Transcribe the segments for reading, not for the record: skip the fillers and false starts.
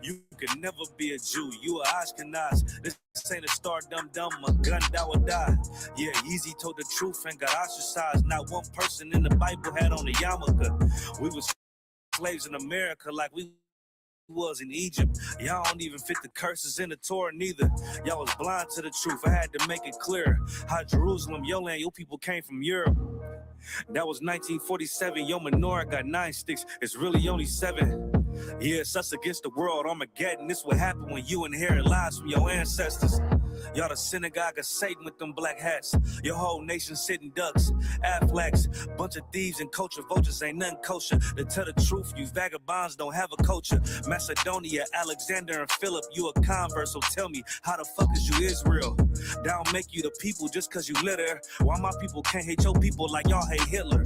You can never be a Jew. You are Ashkenaz. This ain't a star dum-dum. A gun that would die. Yeah, Yeezy told the truth and got ostracized. Not one person in the Bible had on a yarmulke. We was slaves in America like we was in Egypt. Y'all don't even fit the curses in the Torah neither. Y'all was blind to the truth. I had to make it clear how Jerusalem, your land, your people came from Europe. That was 1947. Your menorah got 9 sticks. It's really only 7. Yeah, it's us against the world. Armageddon. This what happened when you inherit lies from your ancestors. Y'all the synagogue of Satan with them black hats. Your whole nation sitting ducks, Aflacs, bunch of thieves and culture vultures ain't nothing kosher. To tell the truth, you vagabonds don't have a culture. Macedonia, Alexander, and Philip, you a convert, so tell me, how the fuck is you Israel? That don't make you the people just cause you live there. Why my people can't hate your people like y'all hate Hitler?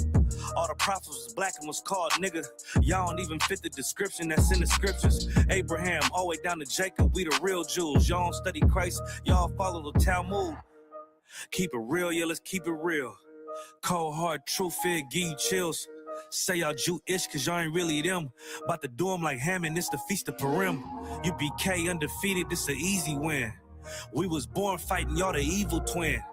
All the prophets was black and was called nigga. Y'all don't even fit the description that's in the scriptures. Abraham, all the way down to Jacob, we the real Jews. Y'all don't study Christ, y'all follow the Talmud. Keep it real, yeah, let's keep it real. Cold hard truth, it give you chills. Say y'all Jew-ish cause y'all ain't really them. About to do them like Hammond, it's the Feast of Purim. U.P.K undefeated, this an easy win. We was born fighting, y'all the evil twin.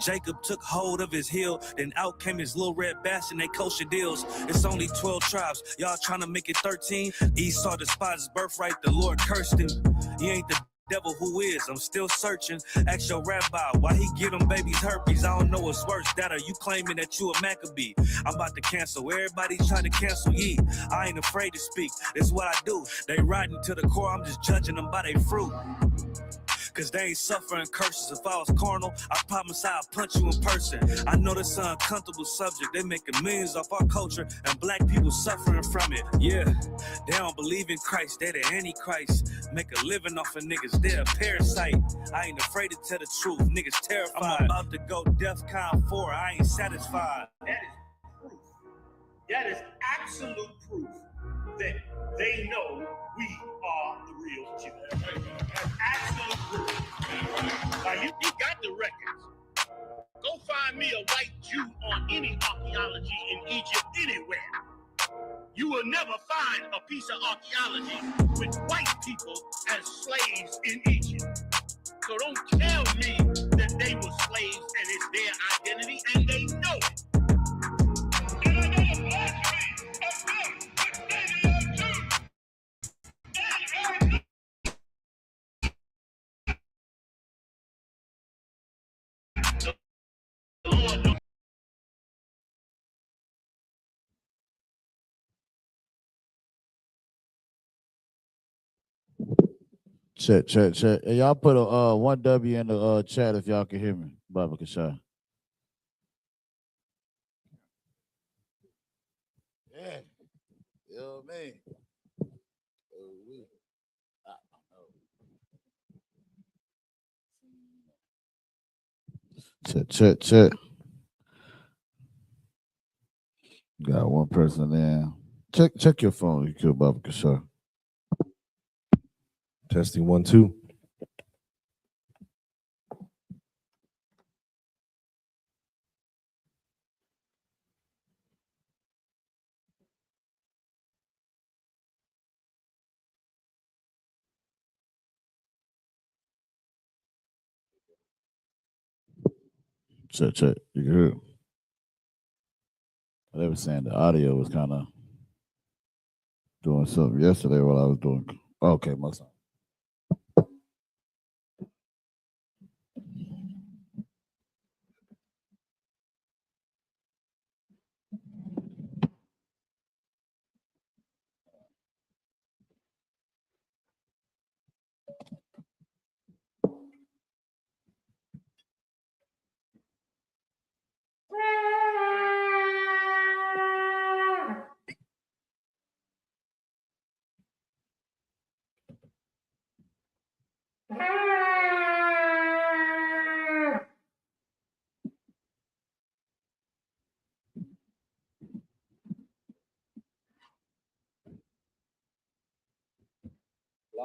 Jacob took hold of his heel, then out came his little red bass and they kosher deals. It's only 12 tribes, y'all trying to make it 13. Esau despised his birthright, the Lord cursed him. He ain't the devil who is, I'm still searching. Ask your rabbi why he give them babies herpes. I don't know what's worse, that or you claiming that you a Maccabee. I'm about to cancel, everybody trying to cancel ye. I ain't afraid to speak, this is what I do. They riding to the core, I'm just judging them by their fruit. Cause they ain't suffering curses. If I was carnal, I promise I'll punch you in person. I know this is an uncomfortable subject. They making millions off our culture and black people suffering from it. Yeah, they don't believe in Christ. They the Antichrist. Make a living off of niggas. They're a parasite. I ain't afraid to tell the truth. Niggas terrified. I'm about to go DEFCON 4. I ain't satisfied. That is proof. That is absolute proof that they know we are the real Jews. That's absolute proof. Now, you got the records. Go find me a white Jew on any archaeology in Egypt anywhere. You will never find a piece of archaeology with white people as slaves in Egypt. So don't tell me that they were slaves and it's their identity, and they know it. And I know the blasphemy of them, but they are Jews. Check. Hey, y'all put a 1W in the chat if y'all can hear me. Baba Kasha. Yeah. You know what I mean? Check. Got one person there. Check your phone. You could, Baba Kasha. Testing 1, 2. Check. You good? They were saying the audio was kind of doing something yesterday while I was doing. Okay, my son.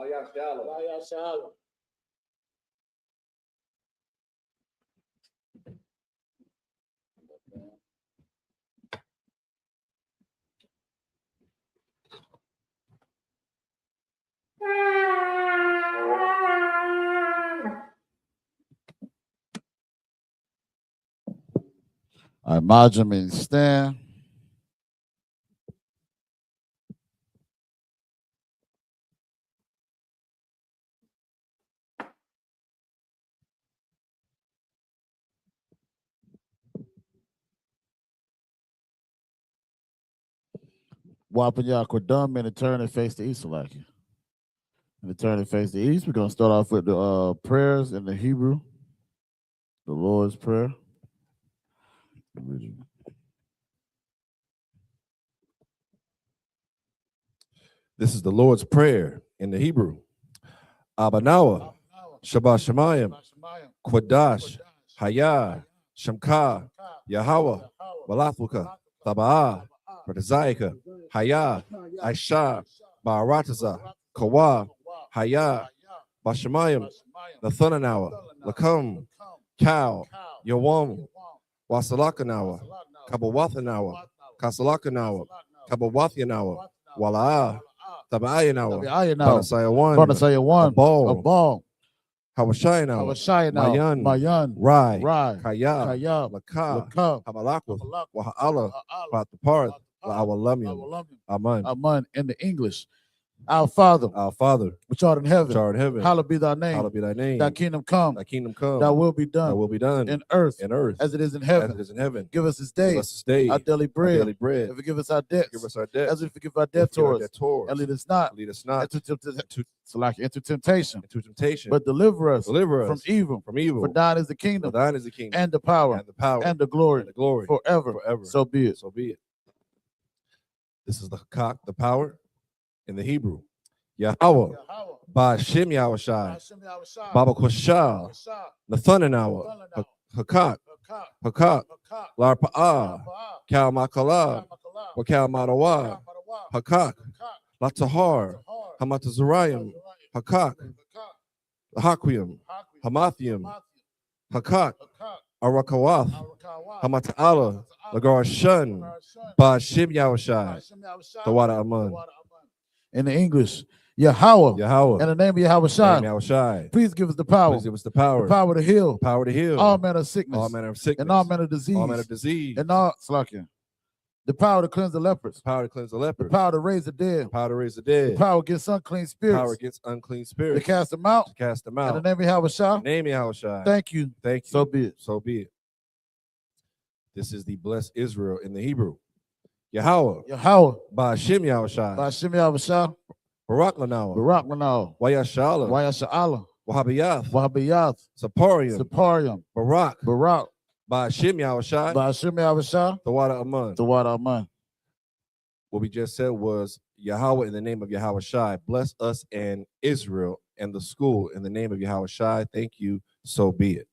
YAHANNA. All right, Maja means stand. Wapanyakodum and turn and face the east, like you. And turn and face the east. We're gonna start off with the prayers in the Hebrew, the Lord's Prayer. This is the Lord's Prayer in the Hebrew. Abanawa, Shabbat Shemayim, Quadash, Hayah, Shamka, Yahweh, Balathuka, Taba'ah, Ratazayika, Hayah, Aisha, Ba'arataza, Kawa, Hayah, Bashamayim, Nathanawa, Lakam, Cow, Yawam, Wasalakanawa, Kabawathanawa, Kasalakanawa, Kabawathanawa, Wala'ah, Taba'ayanawa, Banasaya 1, a ball, Hawashayanawa, Mayan, Rai, Kaya, Lakah, Hamalakwa, Waha'ala, Pataparth, La'awalamyam, Aman. In the English. Our Father, which art in heaven, hallowed be thy name. Thy kingdom come, thy will be done, in earth as it is in heaven. Give us this day our daily bread, and forgive us our debts, as we forgive our debtors, and lead us not into temptation, but deliver us from evil. For thine is the kingdom, and the power, and the glory, forever. So be it. This is the cock, the power. In the Hebrew, Yahweh, Ba'ashem Yahushai, Baba Koshal, Nathanawa, Hakak, Larpa'ah, Kal Makala, Wakal Madawa, Hakak, Latahar, Hamatazarayim, Hakak, Hakwim, Hamathium, Hakak, Arakawath, Hamata'ala, Lagar Shun, Ba'ashem Yahushai, Tawada Aman. In the English, Yahweh, in the name of Yahweh, please give us the power, the power to heal, all manner of sickness, and all manner of disease, and all the power to cleanse the lepers, the power to raise the dead, the power against unclean spirits, to cast them out, in the name of Yahweh. Thank you. So be it. This is the blessed Israel in the Hebrew. Yahweh, Ba'ashem Yahushua, Barak Lanawa, Wayashala, Wahabiyath, Saparium, Barak, Ba'ashem Yahushua, Tawada Aman. What we just said was Yahweh in the name of Yahweh Shai. Bless us and Israel and the school in the name of Yahweh Shai. Thank you. So be it.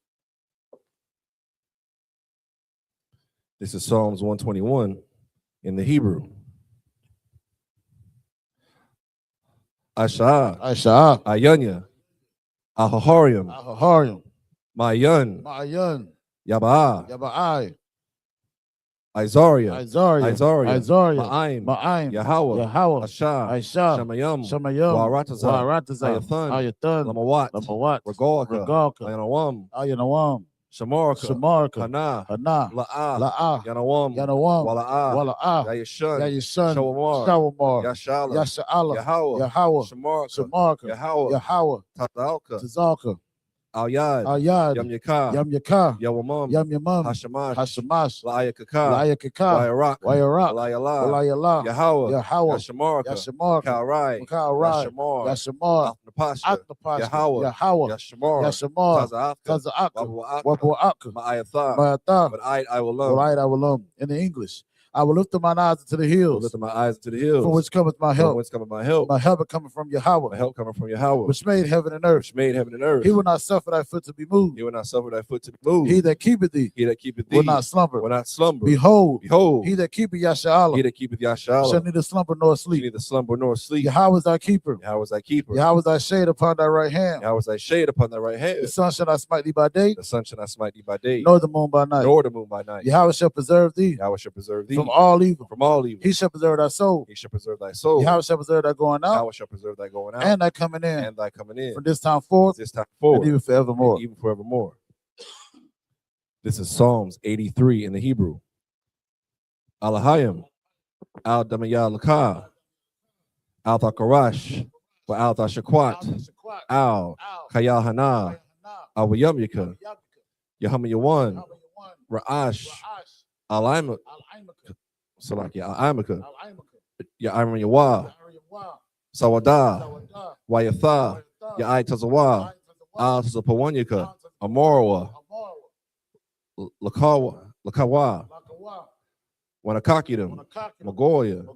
This is Psalms 121. In the Hebrew, Asha, Ayanya, Ahaharium, Mayan, Yaba'ai, Izaria, Ma'aim, Yahweh, Asha, Shamayam, Warataza, Ayathan, Lamawat, Regalka, Ayanawam, Shamarka, Hana, La'ah, Yanawam, Wala'ah, Yayishan, Shawamar, Yasha'ala, Yahweh, Shamarka, Yahweh, Tazalka, Al-Yad, Yam-Yakah, Yam-Yamam, Hashamash, La'ayakaka, Wayarak, Walayala, Yahweh, Yashamarka, Kalrai, Yashamar, Atnapashka, Yahweh, Yashamar, Taza'aka, Wabu'aka, Ma'atha, but I will love. In the English, I will lift up my eyes into the hills. From which cometh my help. My help coming from Yahweh. Which made heaven and earth. He will not suffer thy foot to be moved. He that keepeth thee. Will not slumber. Behold. He that keepeth Yasha'Allah. Shall neither slumber nor sleep. Yahweh is thy keeper. Yahweh is thy shade upon thy right hand. The sun shall not smite thee by day. Nor the moon by night. Yahweh shall preserve thee. From all evil. He shall preserve thy soul. Yahweh shall preserve thy going out. And thy coming in. From this time forth. And even forevermore. This is Psalms 83 in the Hebrew. Alahayim, Al Damaya Laka, Al Thakarash, wa Al Thashakwat, Al Kayahana, Al YAHANNA, Yahamma Yawan, Ra'ash, Al Imuk, Salaki, Al Imuk, Ya'imra Yawa, Sawada, Wayatha, Ya'ai Tazawa, Al Tazapawanyaka, Amorwa, Lakawa, Wanakakidim, Magoya,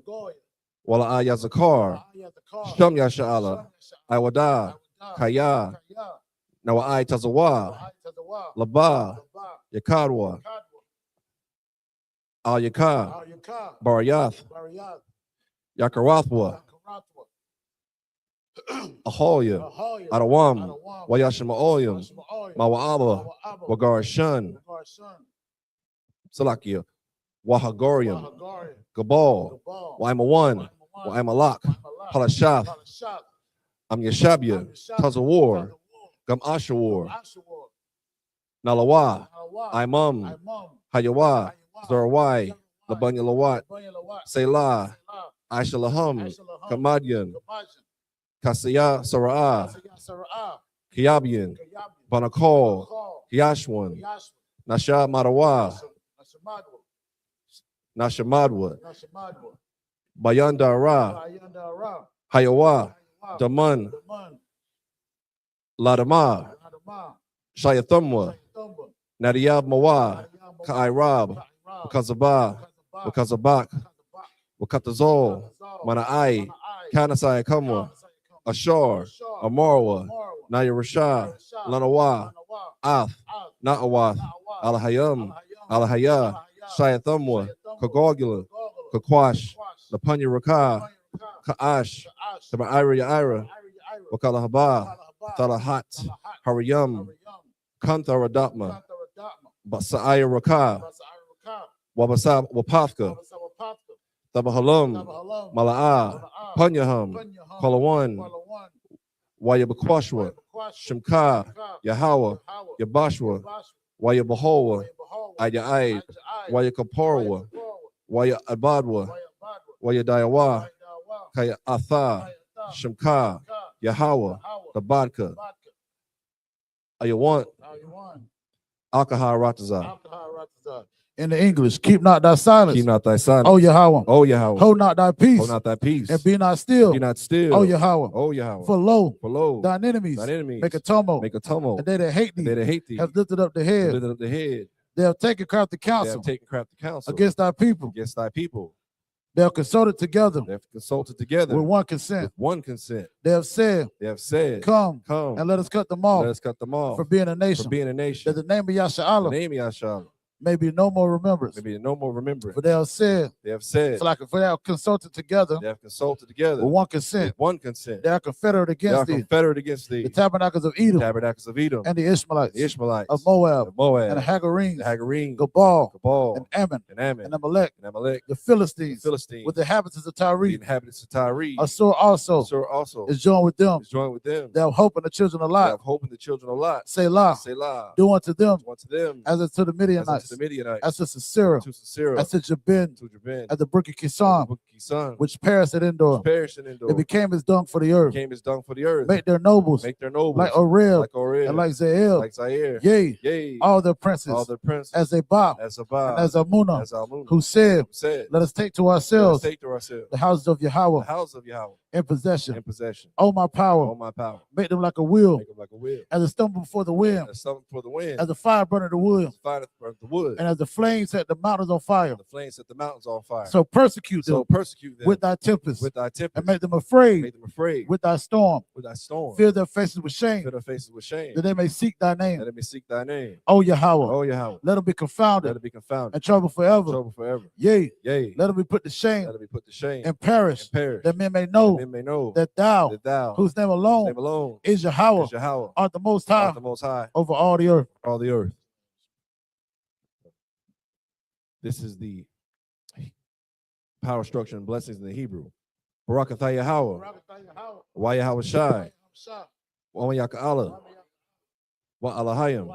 Wala Ayazakar, Sham Yasha'ala, Iwada, Kaya, Nawai Tazawa, Laba, Yakadwa, Al Yaka, Barayath, Yakarathwa, Ahoya, Adawam, Wayashima Oyam, Mawa'aba, Wagarashan, Salakia, Wahagorium, Gabal, Waimawan, Waimalak, Palashath, Yashabia, Tazawar, Gam Ashawar, Nalawa, Imam, Hayawa, Zarawai, Labanya Lawat, Selah, Aishalaham, Kamadian, Kasaya Sara'ah, Kiabian, Banakol, Yashwan, Nasha Marawa, Nashamadwa, Bayandara, Hayawa, Daman, Ladama, Shayathumwa, Nadiyab Mawa, Ka'irab, Wakazabak, Wakatazol, Mana'ai, Kanasai Kamwa, Ashar, Amarwa, Nayarashah, Lanawa, Ath, Na'awath, Alahayam, Alahaya, Shayathumwa, Kagogula, Kakwash, Lapanya Raka, Ka'ash, Taba'ira Ya'ira, Wakalahaba, Thalahat, Hariyam, Kanthara Datma, Basa'aya Raka, Wabasab Wapafka, Tabahalam, Mala'a, Panyaham, Kalawan, Wayabakwashwa, Shimka, Yahawa, Yabashwa, Wayabahowa, Aya'aid, Wayakaporwa, Wayabadwa, Wayadayawa, Kaya Atha, Shimka, Yahawa, Tabadka, Ayawant, Alkahar Rataza. In the English, keep not thy silence. Keep not thy silence. O Yahweh. O Yahweh. Hold not thy peace. Hold not thy peace. And be not still. Be not still. O Yahweh. O Yahweh. For lo, thine enemies, make a tumult. Make a tumult. And they that hate thee, have lifted up the head. Lifted up the head. They have taken crafty counsel. They have taken crafty counsel against thy people. Against thy people. They have consulted together. They have consulted together with one consent. With one consent. They have said. Come, and let us cut them off. Let us cut them off. For being a nation. For being a nation. That the name of Yasha'Allah. The name of Yasha'Allah. Maybe no more remembrance. Maybe no more remembrance. For they have said. They have said. For they have consulted together. They have consulted together. With one consent. With one consent. They are confederate against thee. Confederate against thee. The tabernacles of Edom. The tabernacles of Edom. And the Ishmaelites. The Ishmaelites. Of Moab. Of Moab. And the Hagarenes. The Hagarenes. Gabal. And Ammon. And Ammon. And Amalek. And Amalek. The Philistines. The Philistines. With the inhabitants of Tyre. The inhabitants of Tyre. Assur also. Assur also. Is joined with them. Is joined with them. They have hope in the children of Lot. They have hope in the children of Lot. Selah. Selah. Do unto them. Do unto them. As unto the Midianites. As unto the Midianites. As to Sisera. To Sisera. As to Jabin. To Jabin. As the brook of Kisan. Which perished at Endor. It became as dung for the earth. Became as dung for the earth. Make their nobles. Make their nobles. Like Orel. Like Orel. And like Zael. Like Zaire. Yea. Yea. All their princes. All their princes. As they bow. As Abba. And as Amunah. As Amunah. Who said. Let us take to ourselves. Let us take to ourselves. The houses of Yahweh. The houses of Yahweh. In possession. In possession. Oh my power. Oh my power. Make them like a wheel. Make them like a wheel. As a stumble before the wind. As a stumble before the wind. As a fire burning the wood. As a fire burning the wood. And as the flames set the mountains on fire. The flames set the mountains on fire. So persecute them. So persecute them. With thy tempest. With thy tempest. And make them afraid. Make them afraid. With thy storm. With thy storm. Fill their faces with shame. Fill their faces with shame. That they may seek thy name. That they may seek thy name. O Yahweh. O Yahweh. Let them be confounded. Let them be confounded. And trouble forever. Trouble forever. Yea. Yea. Let them be put to shame. Let them be put to shame. And perish. And perish. That men may know. That men may know. That thou. That thou. Whose name alone. Is Yahweh. Is Yahweh. Art the most high. Art the most high. Over all the earth. All the earth. This is the power structure and blessings in the Hebrew. Barakatha Yahweh. Wa Yahweh Shai. Wa Yaka'Allah. Wa Alahayim.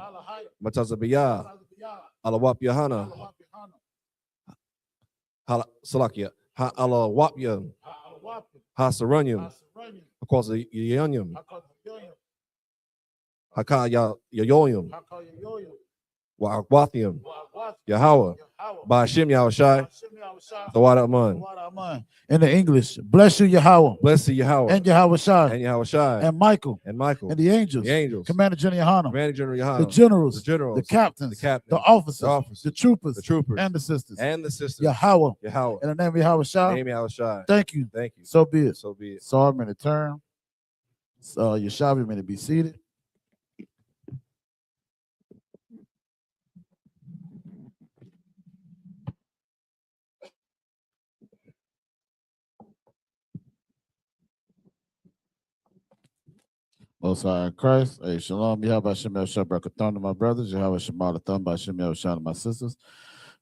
Matazabiyah. I.S.U.P.K. YAHANNA. Salakia, Ha-ala-wapya, Ha-saranyam, Ha-kwasa-yanyam, Ha-ka-ya-yoyam, Wa-akwathiam, Yahweh, Ba'ashim Yahushai, Thawad Aman. In the English, bless you, Yahweh. Bless you, Yahweh. And Yahweh Shai. And Yahweh Shai. And Michael. And Michael. And the angels. The angels. Commander General YAHANNA. Commander General YAHANNA. The generals. The generals. The captains. The captains. The officers. The officers. The troopers. The troopers. And the sisters. And the sisters. Yahweh. Yahweh. In the name of Yahweh Shai. In the name of Yahweh Shai. Thank you. Thank you. So be it. So be it. So I'm in the turn. Yahshua, you may be seated. Most High in Christ, hey, shalom, Yahweh Shem Yahushua Barakathon to my brothers, Yahweh Shemar Latham by Shem Yahushua to my sisters.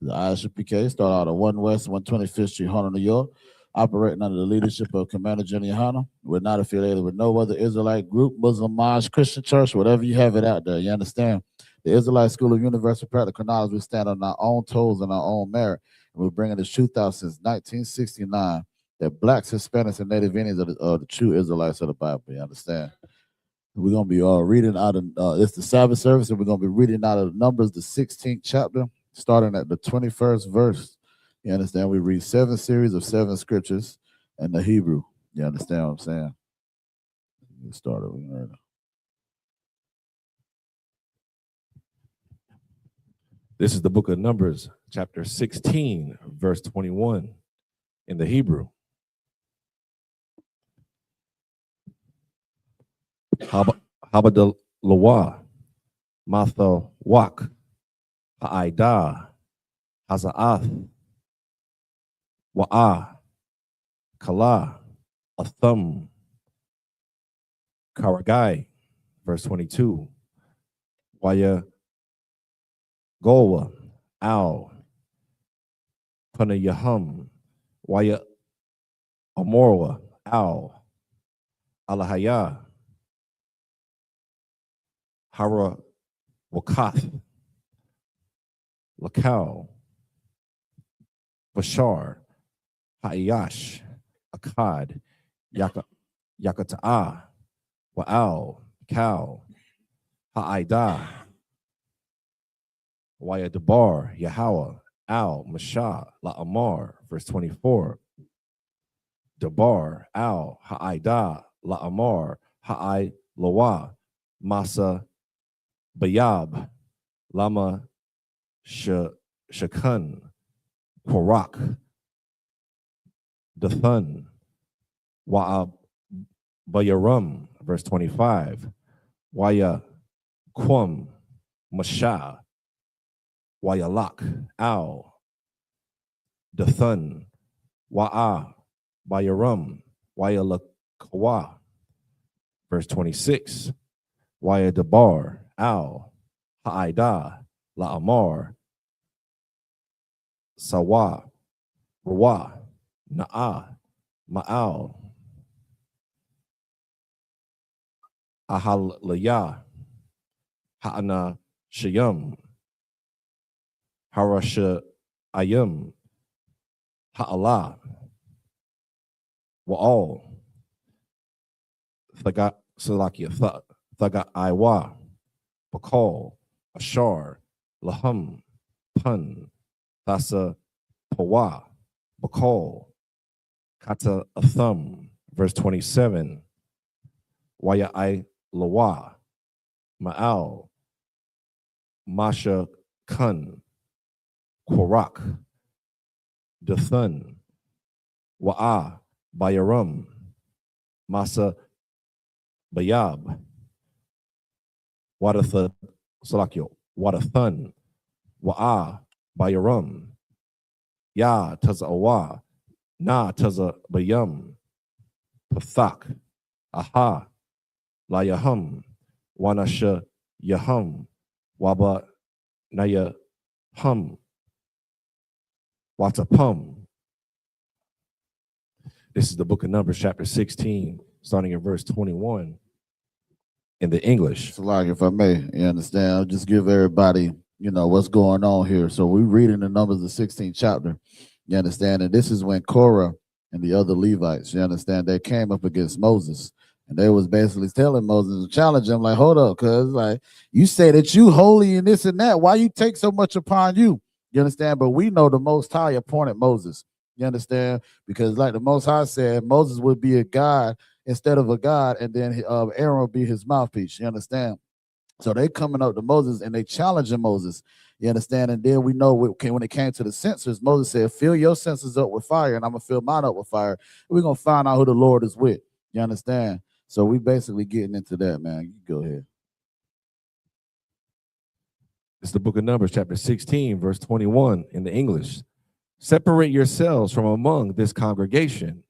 The I.S.U.P.K. start out of 1 West, 125th Street, Harlem, New York, operating under the leadership of Commander General YAHANNA. We're not affiliated with no other Israelite group, Muslim, Mosque, Christian church, whatever you have it out there, you understand? The Israelite School of Universal Practical Knowledge, we stand on our own toes and our own merit, and we're bringing this truth out since 1969, that blacks, Hispanics, and Native Indians are the true Israelites of the Bible, you understand? We're going to be reading out of, it's the Sabbath service, and we're going to be reading out of Numbers, the 16th chapter, starting at the 21st verse. You understand? We read 7 series of 7 scriptures in the Hebrew. You understand what I'm saying? Get started. This is the book of Numbers, chapter 16, verse 21 in the Hebrew. Habadalawa, Matha Wak, Ha'ida, Haza'ath, Wa'ah, Kala, Atham, Karagai, verse 22, Waya Goa, Al, Panayahum, Waya Amorwa, Al, Alahaya, Hara Wakath, Lakau, Bashar, Ha'iyash, Akkad, Yakata'a, Wa'al, Kal, Ha'ida, Wayadabar, Yahweh, Al, Mashah, La'amar, verse 24. Dabar, Al, Ha'ida, La'amar, Ha'i Lawa, Masa, Bayab, Lama, Shakun, Korak, Dathan, Wa'ab, Bayarum, verse 25, Waya, Kwam, Mashah, Wayalak, Al, Dathan, Wa'a, Bayarum, Wayalakawa, verse 26, Waya Dabar, Al, Ha'ida, La'amar, Sawa, Rawa, Na'a, Ma'al, Ahalaya, Ha'ana Shayam, Harasha Ayam, Ha'ala, Wa'al, Thaga Salakia, Thaga Iwa, Bakal, Ashar, Lahum, Pun, Thasa Pawa, Bakal, Kata Athum, verse 27, Waya I Lawa, Ma'al, Masha Kun, Korak, Dathan, Wa'a, Bayarum, Masa Bayab, Wadatha Salakyo, Wadathan, Wa'a, Bayarum, Ya Taza Awa, Na Taza Bayum, Pathak, Aha, La Yahum, Wanasha Yahum, Waba Naya Hum, Watapum. This is the book of Numbers, chapter 16, starting in verse 21 in the English. So, like, if I may, you understand, I'll just give everybody, what's going on here. So we're reading the Numbers, the 16th chapter, You understand? And this is when Korah and the other Levites, you understand, they came up against Moses. And they was basically telling Moses to challenge him, like, hold up, cuz like you say that you holy and this and that. Why you take so much upon you? You understand? But we know the Most High appointed Moses. You understand? Because like the Most High said, Moses would be a God instead of a God, and then Aaron would be his mouthpiece. You understand? So they coming up to Moses and they challenging Moses. You understand? And then we know when it came to the censers, Moses said, fill your censers up with fire, and I'm going to fill mine up with fire. We're going to find out who the Lord is with. You understand? So we basically getting into that, man. You go ahead. It's the book of Numbers, chapter 16, verse 21 in the English. Separate yourselves from among this congregation,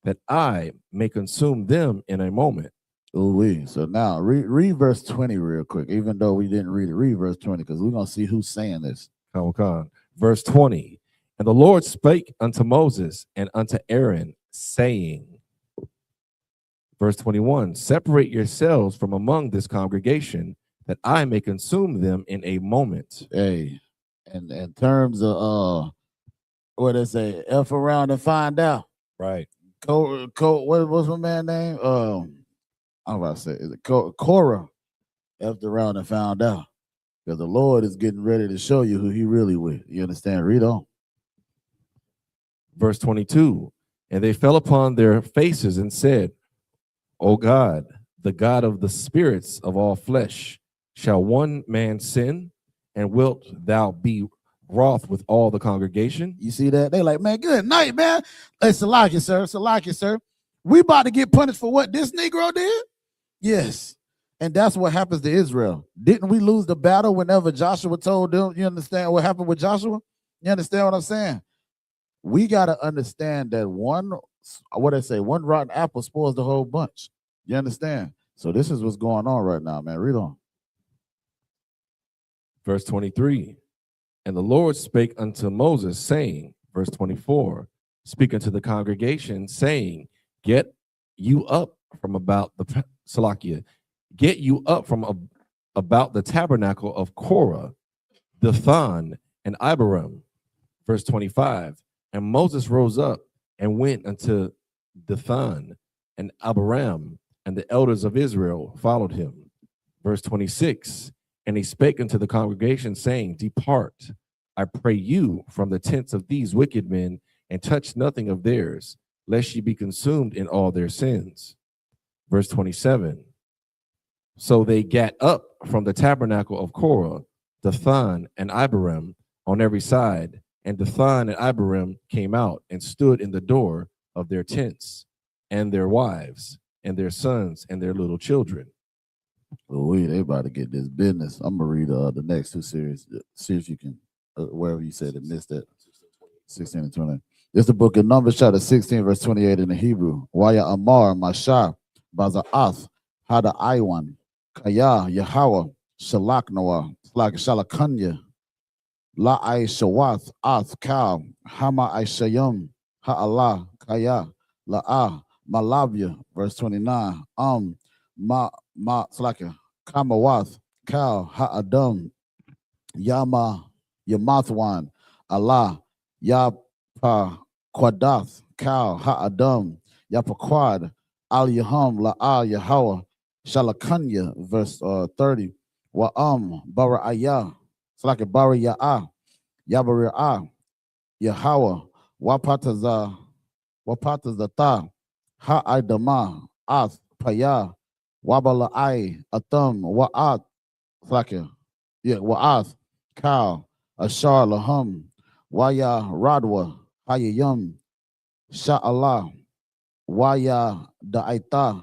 that I may consume them in a moment. Ooh-wee. So now read verse 20 real quick, even though we didn't read it. Read verse 20, because we're going to see who's saying this. Verse 20. And the Lord spake unto Moses and unto Aaron, saying, verse 21, separate yourselves from among this congregation, that I may consume them in a moment. Hey, and in terms of what they say, F around and find out. Right. What's my man's name? I'm about to say, is it Korah F'd around and found out. Because the Lord is getting ready to show you who he really with. You understand? Read on. Verse 22, and they fell upon their faces and said, O God, the God of the spirits of all flesh, shall one man sin, and wilt thou be wroth with all the congregation? You see that? They like, man, good night, man. Hey, Salaki, sir. Salaki, sir. We about to get punished for what this Negro did? Yes. And that's what happens to Israel. Didn't we lose the battle whenever Joshua told them? You understand what happened with Joshua? You understand what I'm saying? We got to understand that one rotten apple spoils the whole bunch. You understand? So this is what's going on right now, man. Read on. Verse 23, and the Lord spake unto Moses, saying, verse 24, speaking to the congregation, saying, get you up from about the about the tabernacle of Korah, Dathan, and Abiram. Verse 25, and Moses rose up and went unto Dathan and Abiram, and the elders of Israel followed him. Verse 26, and he spake unto the congregation, saying, depart, I pray you, from the tents of these wicked men, and touch nothing of theirs, lest ye be consumed in all their sins. Verse 27, so they gat up from the tabernacle of Korah, Dathan and Abiram on every side, and Dathan and Abiram came out and stood in the door of their tents, and their wives, and their sons, and their little children. Oh, they about to get this business. I'm going to read the next two series. See if you can, wherever you said it, missed that. 16 and 20. It's the book of Numbers, chapter 16, verse 28 in the Hebrew. Waya Amar, Mashah, Baza'ath, Hada Iwan, Kaya, Yahweh, Shalak Noah, Shalakanya, La I Shawath, Ath, Kal, Hama I Shayum, Ha'Allah, Kaya, La'ah, Malavia, verse 29. Slaka, Kamawath, Kal, Ha'adam, Yama, Yamathwan, Allah, Yapa, Quadath, Kal, Ha'adam, Yapaquad, Al Yaham, La'al, Yahweh, Shalakanya, verse 30. Wa'am, Bara'ayah, Slaka, Bara'ya'ah, Yabara'ah, Yahweh, Wapatazata, Ha'idama, Ath, Payah, Wabala'ai, Atham, Wa'at, Wa'ath, Kal, Ashar, Laham, Waya, Radwa, Hayayam, Sha'Allah, Waya, Da'aita,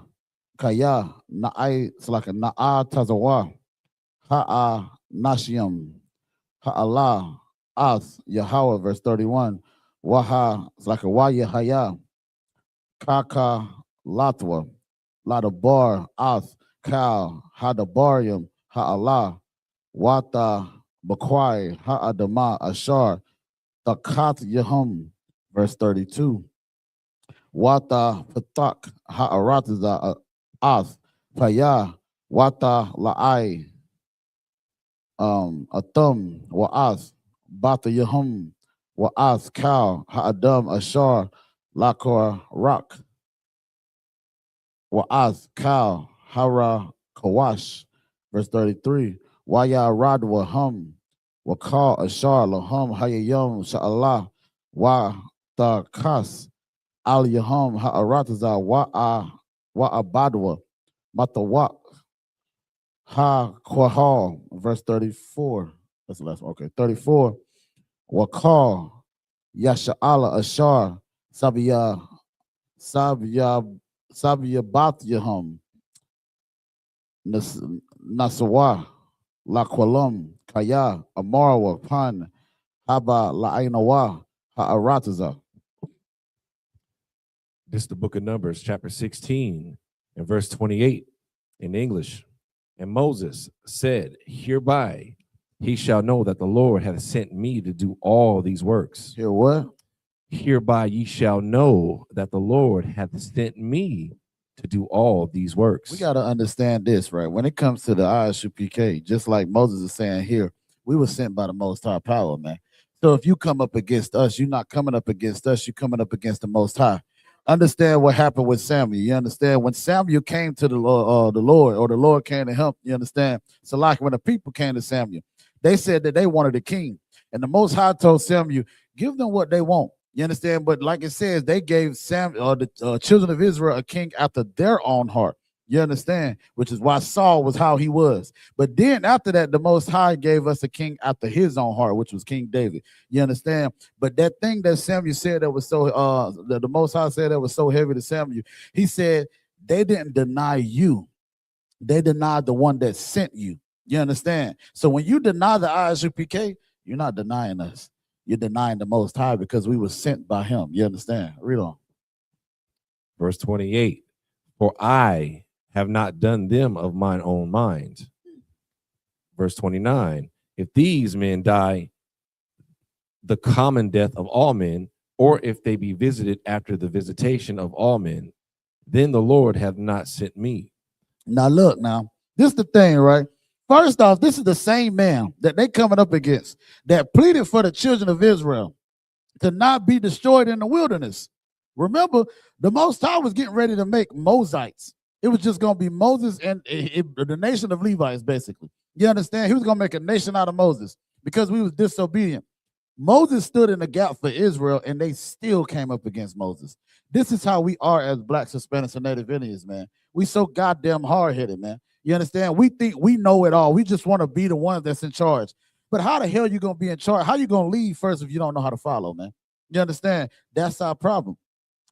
Kaya, Na'ai, Na'a Tazawa, Ha'a, Nashiam, Ha'Allah, Ath, Yahweh, verse 31, Waha, Waya Haya, Kaka, Latwa, Ladabar, Ath, Kal, Hadabarium, Ha'Allah, Wata, Bakwai, Ha'adama, Ashar, Takat Yahum, verse 32. Wata, Patak, Ha'aratiza, Ath, Paya, Wata, La'ai, Atum, Wa'ath, Bata Yahum, YAHANNA Ha'adam Ashar Lakor Rock. YAHANNA Hara Kawash. Verse 33. Waya Radwa Hum Wakal Ashar Lahum Hayayum Sha'Allah Wa Takas Al Yahum Ha'arataza Wa Abadwa Matawak Ha Kwahal. Verse 34. That's the last one. Okay. 34. Wakal Yasha'ala Ashar Sabia Bat Yahum Nasawa Lakwalam Kaya Amarwa Pan Haba La'ainawa Ha'arataza. This is the book of Numbers, chapter 16, and verse 28 in English. And Moses said, hereby he shall know that the Lord hath sent me to do all these works. Hear what? Hereby ye shall know that the Lord hath sent me to do all these works. We got to understand this, right? When it comes to the I.S.U.P.K, just like Moses is saying here, we were sent by the Most High power, man. So if you come up against us, you're not coming up against us, you're coming up against the Most High. Understand what happened with Samuel. You understand when Samuel came to the Lord, or the Lord came to him, you understand? So like when the people came to Samuel, they said that they wanted a king. And the Most High told Samuel, give them what they want. You understand? But like it says, they gave the children of Israel a king after their own heart. You understand? Which is why Saul was how he was. But then after that, the Most High gave us a king after his own heart, which was King David. You understand? But that thing that Samuel said that was so, the Most High said that was so heavy to Samuel, he said, they didn't deny you. They denied the one that sent you. You understand? So when you deny the I.S.U.P.K, you're not denying us. You're denying the Most High because we were sent by him. You understand? Read on. Verse 28. For I have not done them of mine own mind. Verse 29. If these men die the common death of all men, or if they be visited after the visitation of all men, then the Lord hath not sent me. Now look, now, this is the thing, right? First off, this is the same man that they coming up against that pleaded for the children of Israel to not be destroyed in the wilderness. Remember, the Most High was getting ready to make Mosites. It was just going to be Moses and the nation of Levites, basically. You understand? He was going to make a nation out of Moses because we was disobedient. Moses stood in the gap for Israel, and they still came up against Moses. This is how we are as Blacks, Hispanics, and Native Indians, man. We so goddamn hard-headed, man. You understand? We think we know it all. We just want to be the one that's in charge. But how the hell are you going to be in charge? How you going to lead first if you don't know how to follow, man? You understand? That's our problem.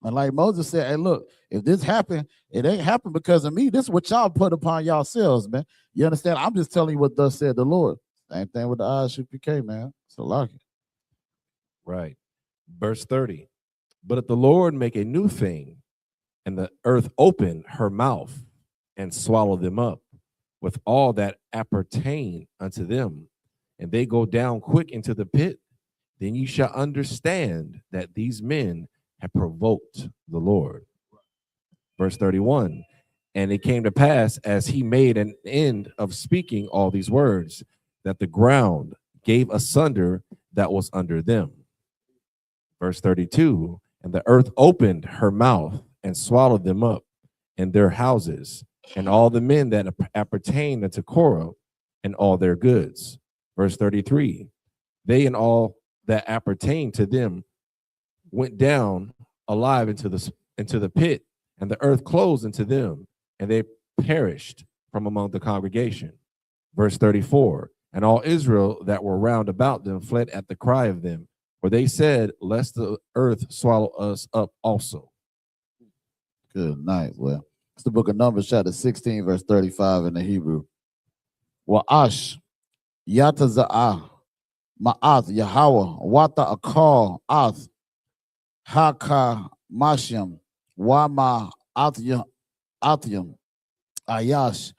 And like Moses said, hey, look, if this happened, it ain't happened because of me. This is what y'all put upon yourselves, man. You understand? I'm just telling you what thus said the Lord. Same thing with the I.S.U.P.K, man. So like it. Right. Verse 30. But if the Lord make a new thing, and the earth open her mouth and swallow them up with all that appertain unto them, and they go down quick into the pit, then you shall understand that these men have provoked the Lord. Verse 31. And it came to pass, as he made an end of speaking all these words, that the ground gave asunder that was under them. Verse 32. And the earth opened her mouth and swallowed them up in their houses, and all the men that appertained unto Korah, and all their goods. Verse 33. They and all that appertained to them went down alive into the pit, and the earth closed into them, and they perished from among the congregation. Verse 34. And all Israel that were round about them fled at the cry of them, for they said, lest the earth swallow us up also. Good night. Well, it's the book of Numbers, chapter 16, verse 35 in the Hebrew. Wa'ash yataza'ah ma'ath Yahweh wata akal ath haka mashyam wama atyam ayash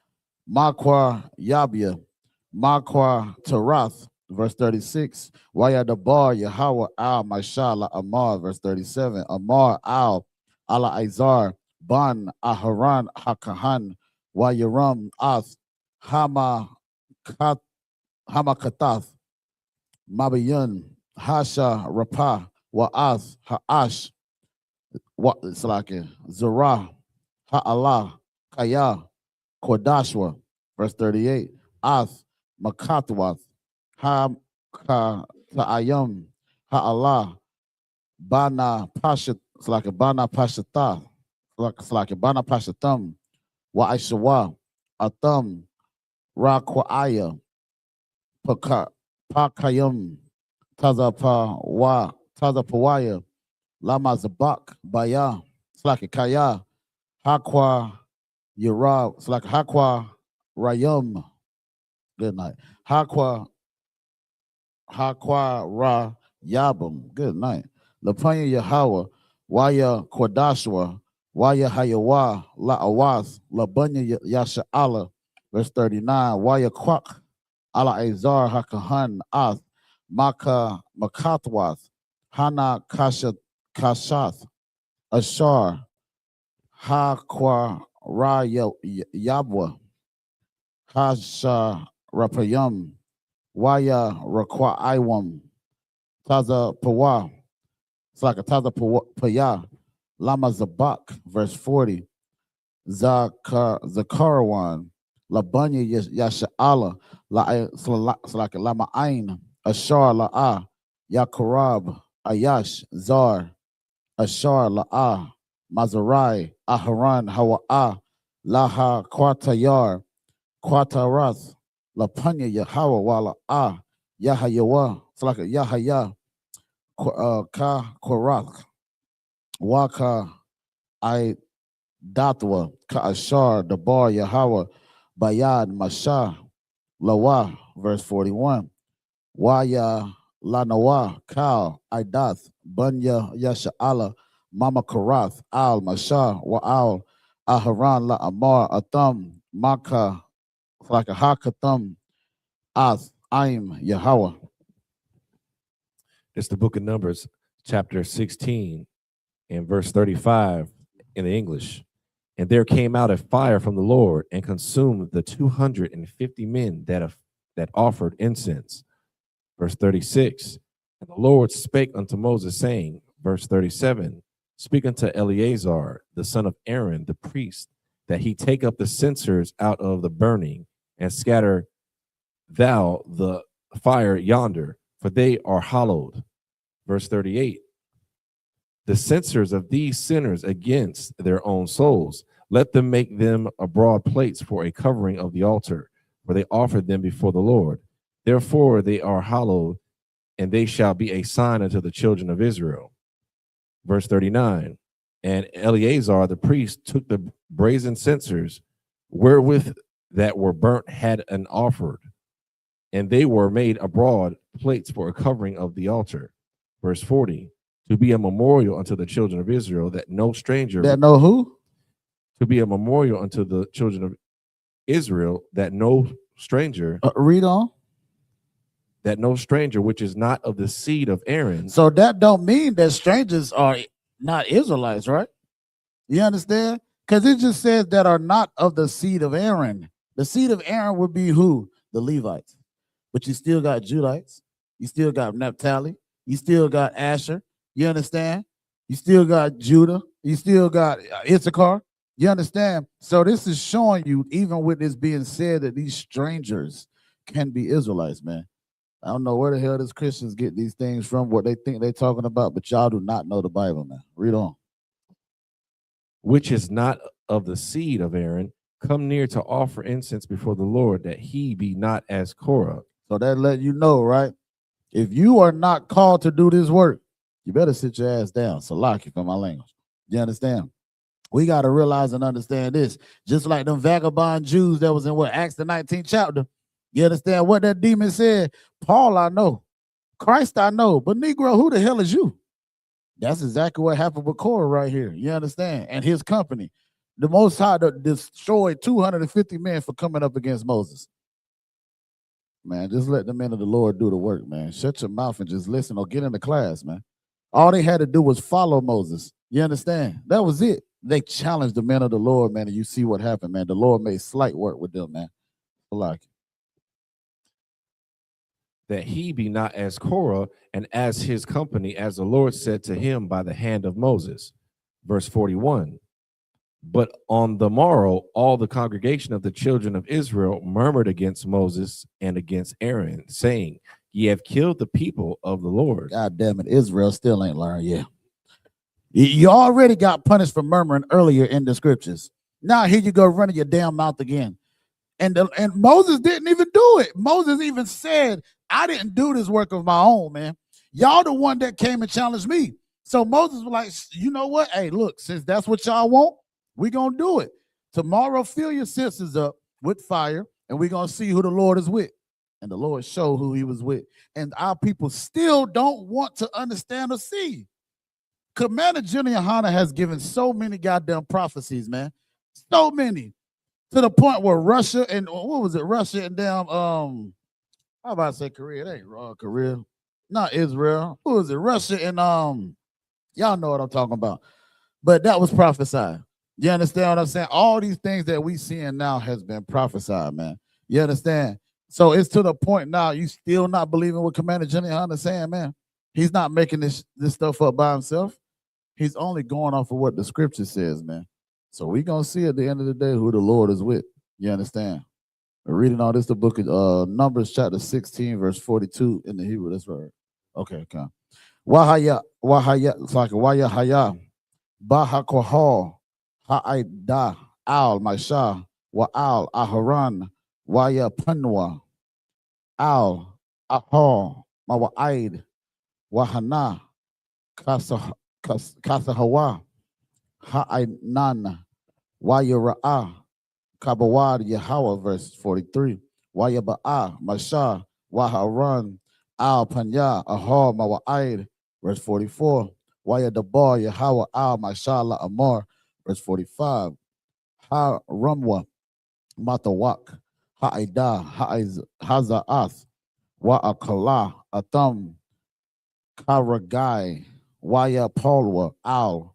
makwa yabia makwa tarath. Verse 36, Wayadabar Yahweh al Mashallah Amar. Verse 37, Amar al Ala Izar Ban Aharan Hakahan Wayaram Ath Hamakatath Mabayan Hasha Rapa Wa'az Ha'ash what it's like Zerah Ha'Allah Kaya Kodashwa, verse 38. Ath Makatwath Ha Ta'ayam Ha'Allah Bana Pashat, it's like a Bana Pashatah, it's like a Bana Pashatam Wa'ishawa Atam Rakwa'aya Pakayam Tazapawaya Lama Zabak Baya, it's like a Kaya Hakwa Yara, it's like Hakwa Rayum. Good night. Hakwa Ra Yabum. Good night. Lapanya Yahweh, Waya Kodashwa, Waya Hayawa, La Awas, Labanya Yasha Allah, verse 39. Waya Kwak, Ala Azar Hakahan Ath, Maka Makatwath, Hana Kashath, Ashar, Hakwa Ra Yabwa, Hasha Rapayum, Waya Rakwa Iwam, Taza Pawa, it's like a Taza Paya, Lama Zabak, verse 40, Zakarawan, Labanya Yasha'ala, it's like a Lama Ain, Ashar La'ah, Yakarab, Ayash, Zar, Ashar La'ah, Mazarai, Aharan, Hawa'ah, Laha Kwatayar, Kwatarath, Lapanya Yahweh Wala Yahayawa, it's like a Yahaya, Ka Korak, Waka I Datwa, Ka Ashar, Dabar Yahweh, Bayad Masha, Lawa, verse 41. Waya Lanawa, Kal, Idath, Bunya Yasha'ala, Mama Karath, Al Masha, Wa'al, Aharan La Amar, Atham, Maka, like a Hakatham, Ath, Aim, Yahweh. It's the book of Numbers, chapter 16, and verse 35 in the English. And there came out a fire from the Lord and consumed the 250 men that offered incense. Verse 36. And the Lord spake unto Moses, saying, verse 37, speak unto Eleazar, the son of Aaron, the priest, that he take up the censers out of the burning, and scatter thou the fire yonder, for they are hallowed. Verse 38, the censers of these sinners against their own souls, let them make them broad plates for a covering of the altar, for they offered them before the Lord. Therefore they are hallowed, and they shall be a sign unto the children of Israel. Verse 39, and Eleazar the priest took the brazen censers wherewith that were burnt had an offered, and they were made abroad plates for a covering of the altar. Verse 40, to be a memorial unto the children of Israel, that no stranger. That know who? To be a memorial unto the children of Israel, that no stranger. Read on. That no stranger which is not of the seed of Aaron. So that don't mean that strangers are not Israelites, right? You understand? Because it just says that are not of the seed of Aaron. The seed of Aaron would be who? The Levites. But you still got Judites. You still got Naphtali. You still got Asher. You understand? You still got Judah. You still got Issachar. You understand? So this is showing you, even with this being said, that these strangers can be Israelites, man. I don't know where the hell these Christians get these things from, what they think they're talking about, but y'all do not know the Bible, man. Read on. Which is not of the seed of Aaron, come near to offer incense before the Lord, that he be not as Korah. So that let you know, right? If you are not called to do this work, you better sit your ass down. Salaki for my language. You understand? We got to realize and understand this. Just like them vagabond Jews that was in what, Acts the 19th chapter. You understand what that demon said? Paul, I know. Christ, I know. But Negro, who the hell is you? That's exactly what happened with Korah right here. You understand? And his company. The Most High destroyed 250 men for coming up against Moses. Man, just let the men of the Lord do the work, man. Shut your mouth and just listen or get in the class, man. All they had to do was follow Moses. You understand? That was it. They challenged the men of the Lord, man, and you see what happened, man. The Lord made slight work with them, man. Like that he be not as Korah and as his company, as the Lord said to him by the hand of Moses. Verse 41. But on the morrow, all the congregation of the children of Israel murmured against Moses and against Aaron, saying, Ye have killed the people of the Lord. God damn it, Israel still ain't learned yet. You already got punished for murmuring earlier in the scriptures. Now here you go running your damn mouth again. And Moses didn't even do it. Moses even said, I didn't do this work of my own, man. Y'all the one that came and challenged me. So Moses was like, you know what? Hey, look, since that's what y'all want, we're going to do it. Tomorrow, fill your senses up with fire, and we're going to see who the Lord is with. And the Lord showed who he was with. And our people still don't want to understand or see. Commander General YAHANNA has given so many goddamn prophecies, man. So many. To the point where Russia and, what was it? Russia and damn, how about to say Korea? It ain't Korea. Not Israel. Who is it? Russia and, y'all know what I'm talking about. But that was prophesied. You understand what I'm saying? All these things that we seeing now has been prophesied, man. You understand? So it's to the point now you still not believing what Commander General YAHANNA is saying, man. He's not making this stuff up by himself. He's only going off of what the scripture says, man. So we're going to see at the end of the day who the Lord is with. You understand? We're reading all this, the book of Numbers chapter 16, verse 42 in the Hebrew. That's right. Okay, come. Wahaya, it's like Wayahaya, Bahakohal, Ha'ida, Al, Maisha, Wa'al, Aharan, Waya Panwa, Al, Ahal, Mawa'id, Wahana, Kasahawa, Ha'ainan, Wayara'ah, Kabawad Yahweh, verse 43. Wayaba'ah, Masha, Waharan, Al Panya, Ahar, Mawa'id, verse 44. Wayadabar, Yahweh, Al Mashallah Amar, verse 45. Ha Ramwa, Matawak, Ha'ida, Haza'ath, Wa'akala, Atham, Karagai, Waya Palwa, Al,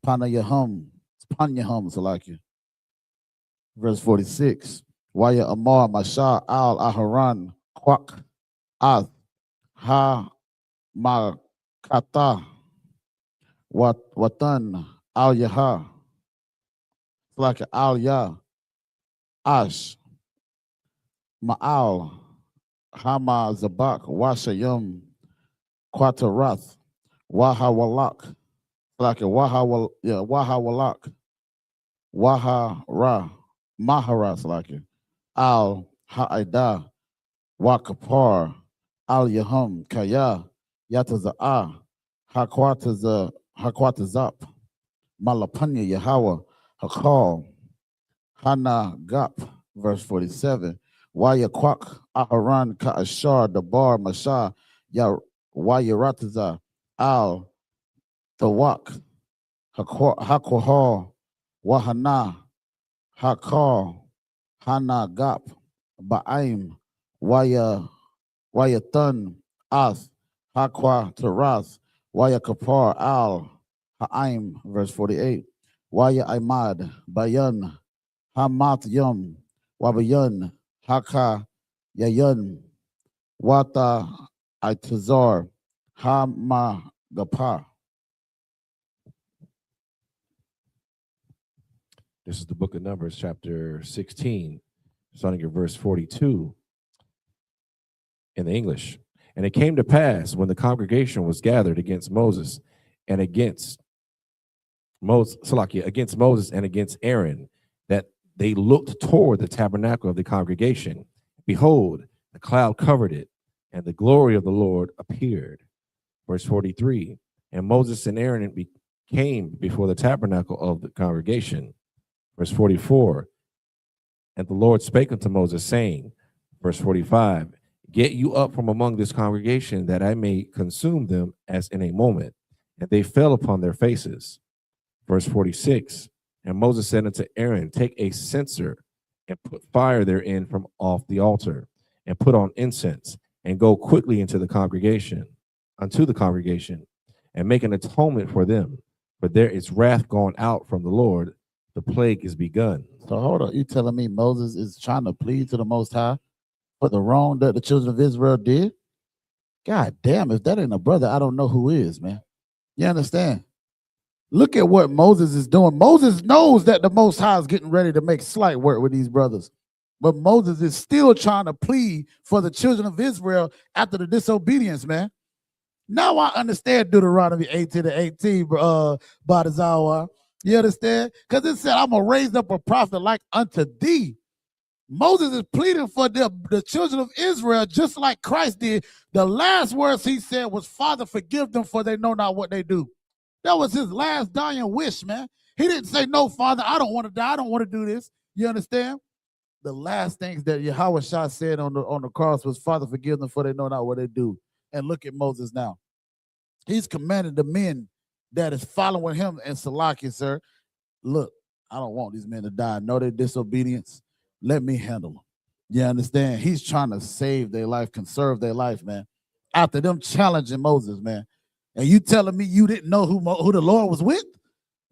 Panayahum, Salaki. Verse 46. Waya Amar, Masha, Al, Aharan, Kwak, Ath, Ha, Makata, Watan, Al Yaha, Salaki, Al Yah, Ash, Ma'al, Hama Zabak, Washayum, Quatarath, Wahawalak, like a Wahawalak, Wahara, Maharas, like it, Al Ha'ida, Wakapar, Al Yahum, Kaya, Yataza'ah, Hakwatazap, Malapanya, Yahweh, Hakal, Hana Gap, verse 47. Wayakwak, Aharan, Ka'ashar, Dabar, Masha, Wayarataza, Al, Tawak, Hakwahal, Wahana, Hakal, Hana Gap, Ba'aim, Wayathan, Ath, Hakwa Taras, Wayakapar, Al, Ha'aim, verse 48. Waya Imad, Bayan, Hamat Yum, Wabayan, Haka Yayan, Wata Itazar, Hamagapa. This is the book of Numbers, chapter 16, starting at verse 42 in the English. And it came to pass when the congregation was gathered against Moses and against Moses and against Aaron, that they looked toward the tabernacle of the congregation. Behold, the cloud covered it, and the glory of the Lord appeared. Verse 43, and Moses and Aaron came before the tabernacle of the congregation. Verse 44, and the Lord spake unto Moses, saying, verse 45, get you up from among this congregation, that I may consume them as in a moment. And they fell upon their faces. Verse 46, and Moses said unto Aaron, take a censer and put fire therein from off the altar, and put on incense, and go quickly unto the congregation, and make an atonement for them. For there is wrath gone out from the Lord, the plague is begun. So hold on, you telling me Moses is trying to plead to the Most High for the wrong that the children of Israel did? God damn, if that ain't a brother, I don't know who is, man. You understand? Look at what Moses is doing. Moses knows that the Most High is getting ready to make slight work with these brothers. But Moses is still trying to plead for the children of Israel after the disobedience, man. Now I understand Deuteronomy 18:18, Badazawa. You understand? Because it said, I'm going to raise up a prophet like unto thee. Moses is pleading for the children of Israel just like Christ did. The last words he said was, Father, forgive them for they know not what they do. That was his last dying wish, man. He didn't say, no, Father, I don't want to die. I don't want to do this. You understand? The last things that YAHANNA said on the cross was, Father, forgive them for they know not what they do. And look at Moses now. He's commanded the men that is following him and Salakia, sir. Look, I don't want these men to die. Know their disobedience. Let me handle them. You understand? He's trying to save their life, conserve their life, man. After them challenging Moses, man. And you telling me you didn't know who the Lord was with?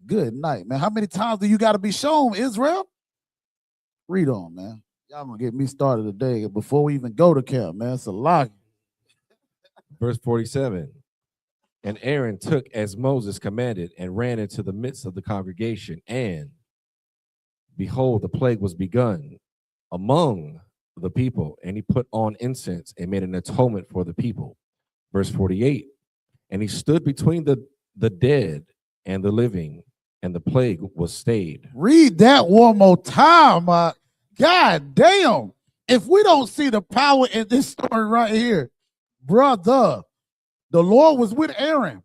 Good night, man. How many times do you got to be shown, Israel? Read on, man. Y'all gonna get me started today before we even go to camp, man. It's a lot. Verse 47. And Aaron took as Moses commanded and ran into the midst of the congregation. And behold, the plague was begun among the people. And he put on incense and made an atonement for the people. Verse 48. And he stood between the dead and the living, and the plague was stayed. Read that one more time. God damn. If we don't see the power in this story right here, brother, the Lord was with Aaron.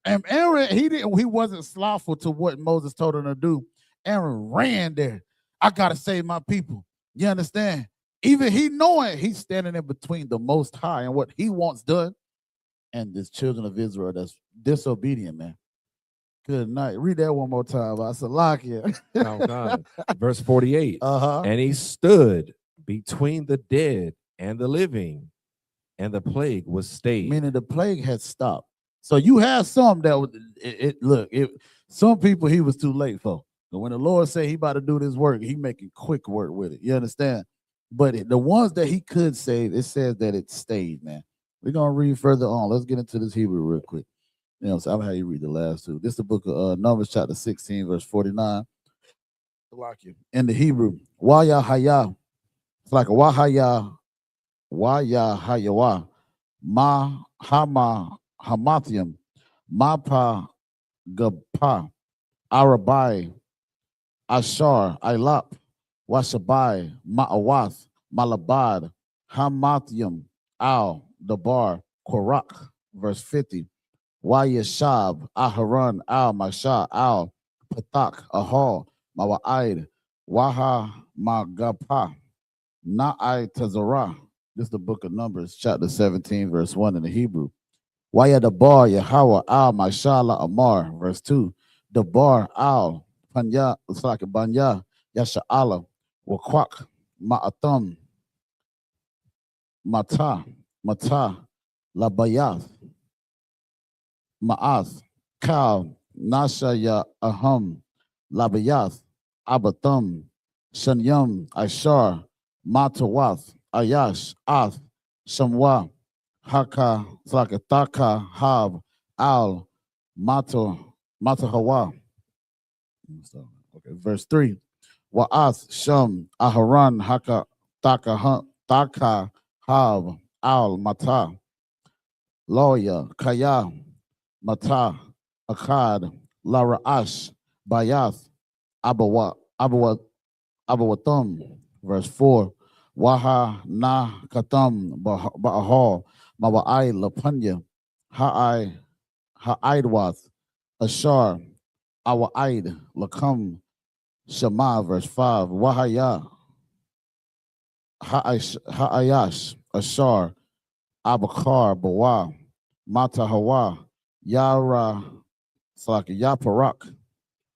And Aaron, he wasn't slothful to what Moses told him to do. Aaron ran there. I gotta save my people. You understand? Even he knowing he's standing in between the Most High and what he wants done, and this children of Israel that's disobedient, man. Good night. Read that one more time. Salakia. Verse 48. And he stood between the dead and the living, and the plague was stayed. Meaning the plague had stopped. So you have some that some people he was too late for. But when the Lord said he about to do this work, he making quick work with it. You understand? But the ones that he could save, it says that it stayed, man. We're gonna read further on. Let's get into this Hebrew real quick. You know, so I'm how you read the last two. This is the book of Numbers, chapter 16, verse 49. In the Hebrew, YAHANNA. It's like a YAHANNA, YAHANNA, Ma Hama Hamathium, Mapa Gapa, Arabai, Ashar, I.L.A.P., Washabai, Ma'awath, Malabad, Hamathium, Al, Dabar, Korak, verse 50. YAHSHAB, Aharon, Al, Masha, Al, Patak, Ahal, Mawa'id, Waha, Magapa, Na'ai Tazarah. This is the book of Numbers, chapter 17, verse 1 in the Hebrew. Dabar, Yahweh, Al, Mashallah, Amar, verse 2. Dabar, Al, Panya, it's like a Banya, Yasha'ala, Wakwak, Ma'atam, Mata, Labayath, Ma'ath, Kal, Nashaya Aham, Labayath, Abatham, Shanyam, Ashar, Matawath, Ayash, Ath, Shamwa, Haka, Taka, Hab, Al, Matahawa. Okay, verse 3. Wa'ath, Sham, Aharan, Haka, Taka, Hab, Al, Mata, Loya, Kaya, Mata, Akkad, Lara'ash, Bayath, Abawatham, verse 4. Waha na katam ba'ahal, mawa'ai lapanya, ha'aidwath, ashar, awa'aid, lakam, shama, verse 5. Wahaya, ha'ayash, ashar, abakar, bawa, mata hawa, yara, yaparak,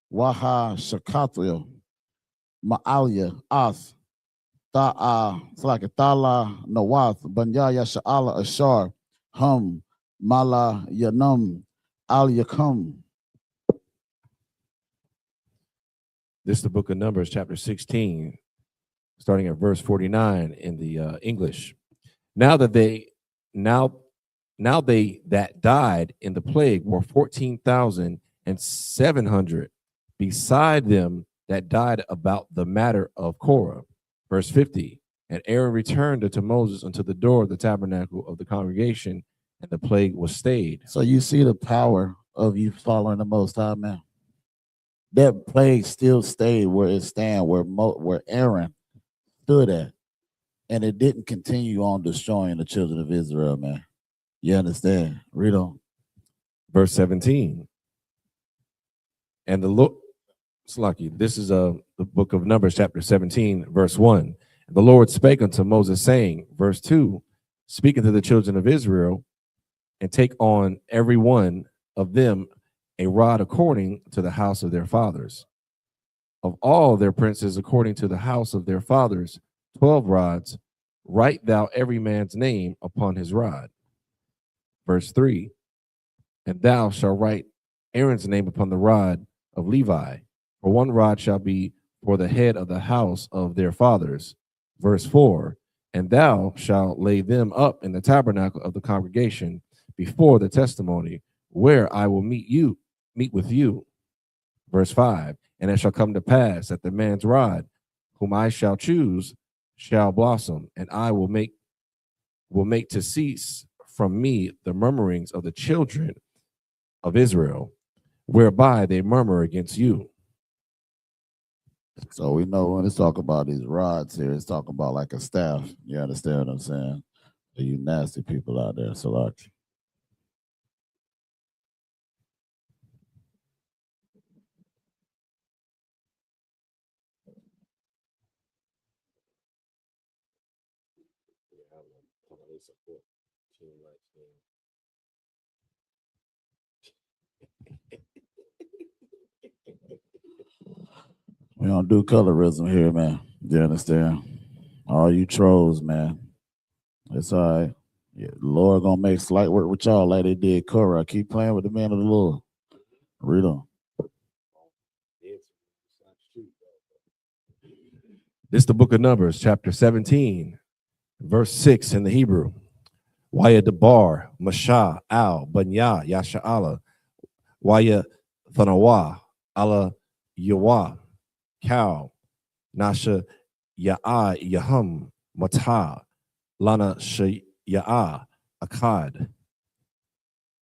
waha shakathil, ma'alia, ath, Tala Nawath, Banya Yasha'ala Ashar, Hum, Mala Yanum, Al Yakum. This is the book of Numbers, chapter 16, starting at verse 49 in the English. Now Now they that died in the plague were 14,700, beside them that died about the matter of Korah. Verse 50. And Aaron returned unto Moses unto the door of the tabernacle of the congregation, and the plague was stayed. So you see the power of you following the Most High, man. That plague still stayed where it stand, where Aaron stood at, and it didn't continue on destroying the children of Israel, man. You understand? Read on. Verse 17. And the Lord, Slaki, this is the book of Numbers, chapter 17, verse 1. The Lord spake unto Moses, saying, verse 2, speaking to the children of Israel, and take on every one of them a rod according to the house of their fathers. Of all their princes according to the house of their fathers, 12 rods, write thou every man's name upon his rod. Verse 3, and thou shalt write Aaron's name upon the rod of Levi, for one rod shall be for the head of the house of their fathers. Verse 4, and thou shalt lay them up in the tabernacle of the congregation before the testimony, where I will meet with you. Verse 5, and it shall come to pass that the man's rod, whom I shall choose, shall blossom, and I will make to cease from me the murmurings of the children of Israel, whereby they murmur against you. So we know when it's talking about these rods here, it's talking about like a staff. You understand what I'm saying? For you nasty people out there, Salaki. We don't do colorism here, man. You understand? All you trolls, man. It's all right. Yeah, the Lord gonna make slight work with y'all like they did Korah. Keep playing with the man of the Lord. Read on. This is the book of Numbers, chapter 17, verse 6 in the Hebrew. Waya Debar, Masha, Al, Banya, Yasha Allah, Waya Thanawa, Allah Yawa, Cow, Nasha Ya'a Yahum, Mata, Lana Ya'a, Akkad,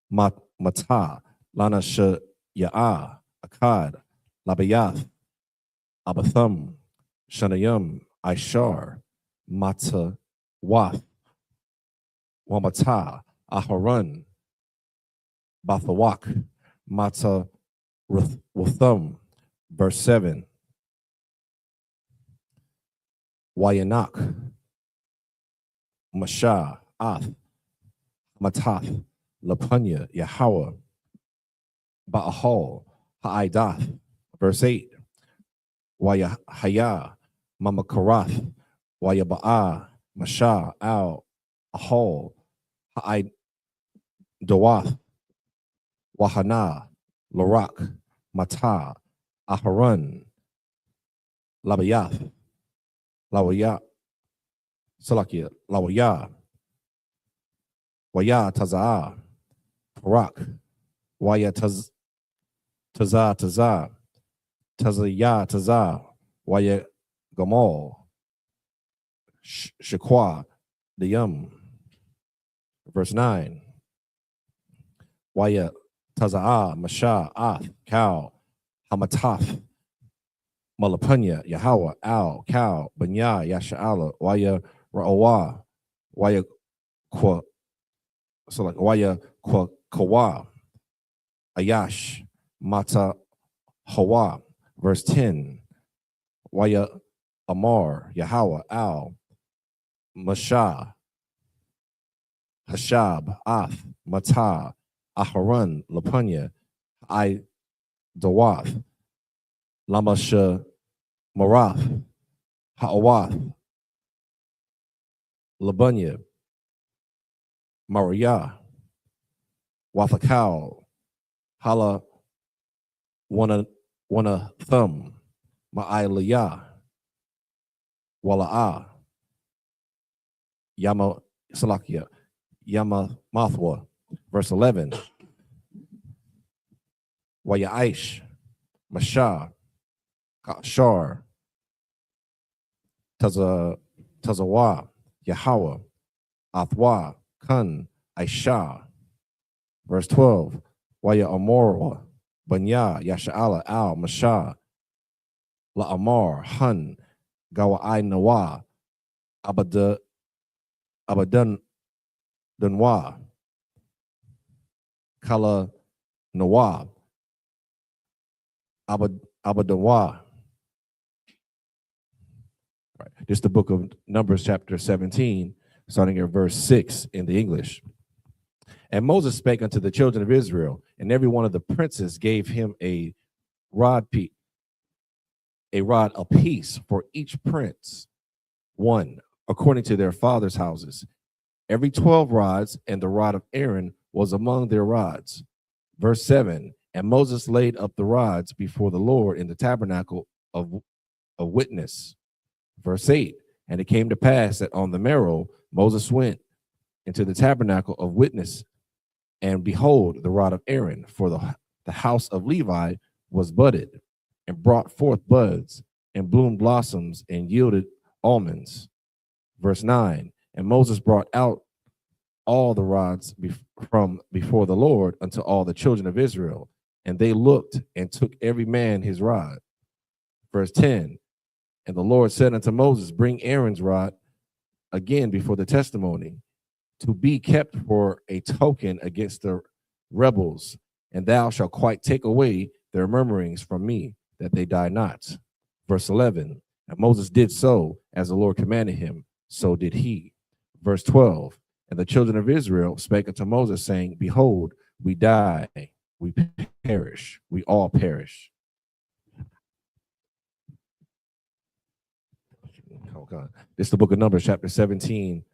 Mata, Lana Ya'a, Akkad, Labayath, Abathum, Shanayim, Ishar, Mata, Wath, Wamata, Aharon, Bathawak, Mata, Ruthum. Verse 7. Wayanak, Masha, Ath, Matath, Lapunya, Yahweh, Ba'ahol, Ha'idath. Verse 8. Wayahaya, Mamakarath, Wayaba'a, Masha, Al, Ahol, Ha'idawath, Wahana, Larak, Mata, Aharon, Labayath, Lawaya, Salakia, Lawaya, Waya Taza'a, Parak, Waya Taza, Tazaya Taza, Waya Gamal, Shakwa, the Yum. Verse 9. Waya Taza'a, Masha, Ath, Cow, Hamatath, Malapunya, Yahweh, Al, Cow, Banya, Yasha'ala, Waya Ra'awa, Waya Kwa, so like Waya Kwa Kawa, Ayash, Mata Hawa. Verse 10. Waya Amar, Yahweh, Al, Masha, Hashab, Ath, Mata, Aharon, Lapunya, Dawath, Lamasha, Marath, Ha'awath, Labunya, Mariah, Wathakal, Hala, Wana Thumb, Ma'iliyah, Wala'ah, Yama Salakia, Yamathwa. Verse 11. Wayaish, Mashah, Shar, Tazawa, Yahweh, Athwa, Kun, Aisha. Verse 12. Waya Amorwa, Banya, Yasha'ala, Al, Mashah, La Amar, Hun, Gawa'ai Nawa, Abadan Dunwa, Kala Nawa, Abadanwa. Right. This is the book of Numbers, chapter 17, starting at verse 6 in the English. And Moses spake unto the children of Israel, and every one of the princes gave him a rod apiece for each prince, one, according to their fathers' houses, every 12 rods, and the rod of Aaron was among their rods. Verse 7, and Moses laid up the rods before the Lord in the tabernacle of witness. Verse 8, and it came to pass that on the morrow Moses went into the tabernacle of witness, and behold, the rod of Aaron for the house of Levi was budded, and brought forth buds, and bloomed blossoms, and yielded almonds. Verse 9, and Moses brought out all the rods from before the Lord unto all the children of Israel, and they looked and took every man his rod. Verse 10, and the Lord said unto Moses, bring Aaron's rod again before the testimony, to be kept for a token against the rebels, and thou shalt quite take away their murmurings from me, that they die not. Verse 11, and Moses did so as the Lord commanded him, so did he. Verse 12, and the children of Israel spake unto Moses, saying, behold, we die, we perish, we all perish. Oh God. This is the book of Numbers, chapter 17,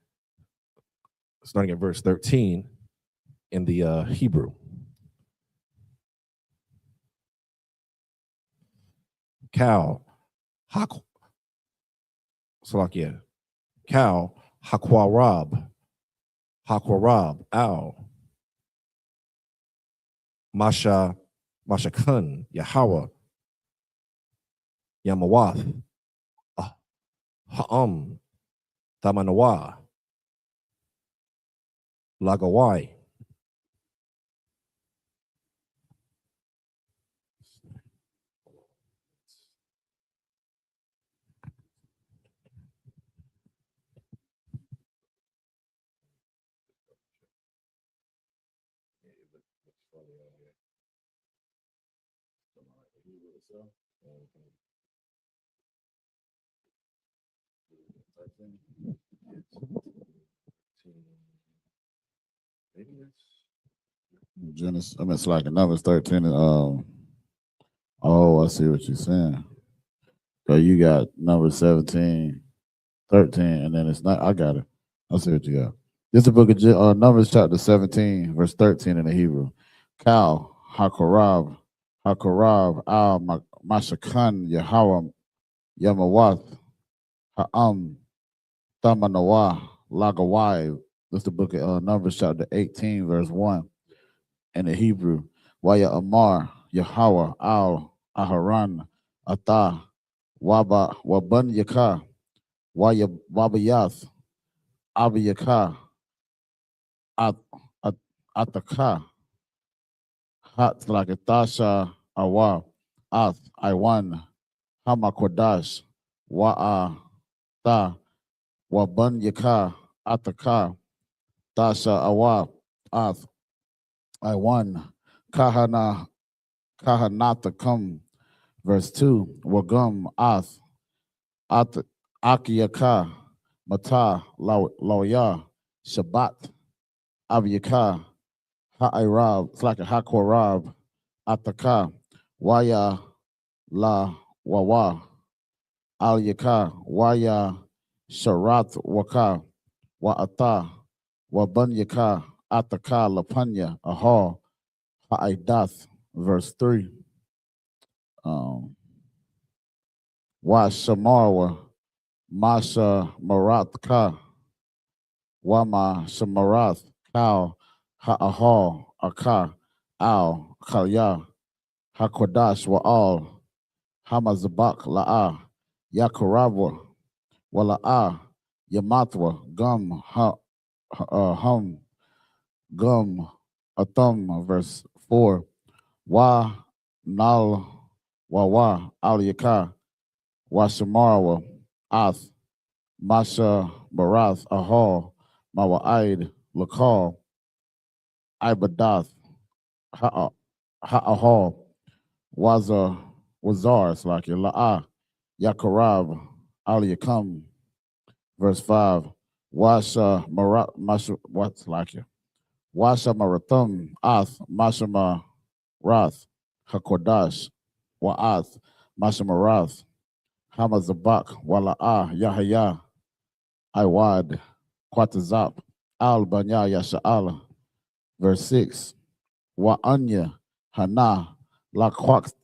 starting at verse 13 in the Hebrew. Cow, Cow, Hakwarab, Al, Mashakun, Yahweh, Yamawath, Ha'am, Tamanawa, Lagawai. Genesis, I mean, it's like Numbers 13. Oh, I see what you're saying. So you got number 17, 13, and then it's not. I got it. I see what you got. This is the book of Numbers, chapter 17, verse 13 in the Hebrew. Cow, Hakorab, Al Mashakan, Yahweh, Yamawath, Ha'am, Tamanawa, Lagawai. This is the book of Numbers, chapter 18, verse 1 in the Hebrew. Waya Amar, Yahweh, Al, Aharan, Atah, Waba, Waban Yaka, Waya Wabayath, Abiyaka, Ataka, Hat Lakatasha, Awa, Ath, Iwan, Hamakodash, Wa'a, Ta, Waban Yaka, Ataka, Tasha, Awa, Ath, Iwan, Kahanatakum, verse 2, Wagum, Ath, Akiyaka, Mata, Lawya, Shabbat, Abiyaka, Ha'irab, it's like a Hakorab, Ataka, Waya, La, Wawa, Al Yaka, Waya, Sharat, Waka, Wa'ata, Waban Yaka, Ataka, Lapanya, Aha, Ha'idath, verse 3. Wa Shamarwa, Masha Marath Ka, Wama Shamarath Kal, Ha'ahal, Aka, Al, Kalya, Hakodash, Wa'al, Hamazabak, La'a, Yakarabwa, Wala'a, Yamathwa, Gum, Hum, Gum, Athum, verse 4. Wa, Nal, Wawa, Al Yaka, Washamarawa, Ath, Masha, Barath, Ahal, Mawa'id, Lakal, Ibadath, Ha'ahal, Wazar, it's like La'a, Yakarab, Al Yakam, verse 5. Washa Marat Masha what's like it? Washa Marathum, Ath, Masha Marath, Hakodash, Wa'ath, Masha Marath, Hamazabak, Wala'a, Yahaya, Iwad, Quatazap, Al Banya Yasha'ala, verse 6. Wa'anya, Hana, Laquathya,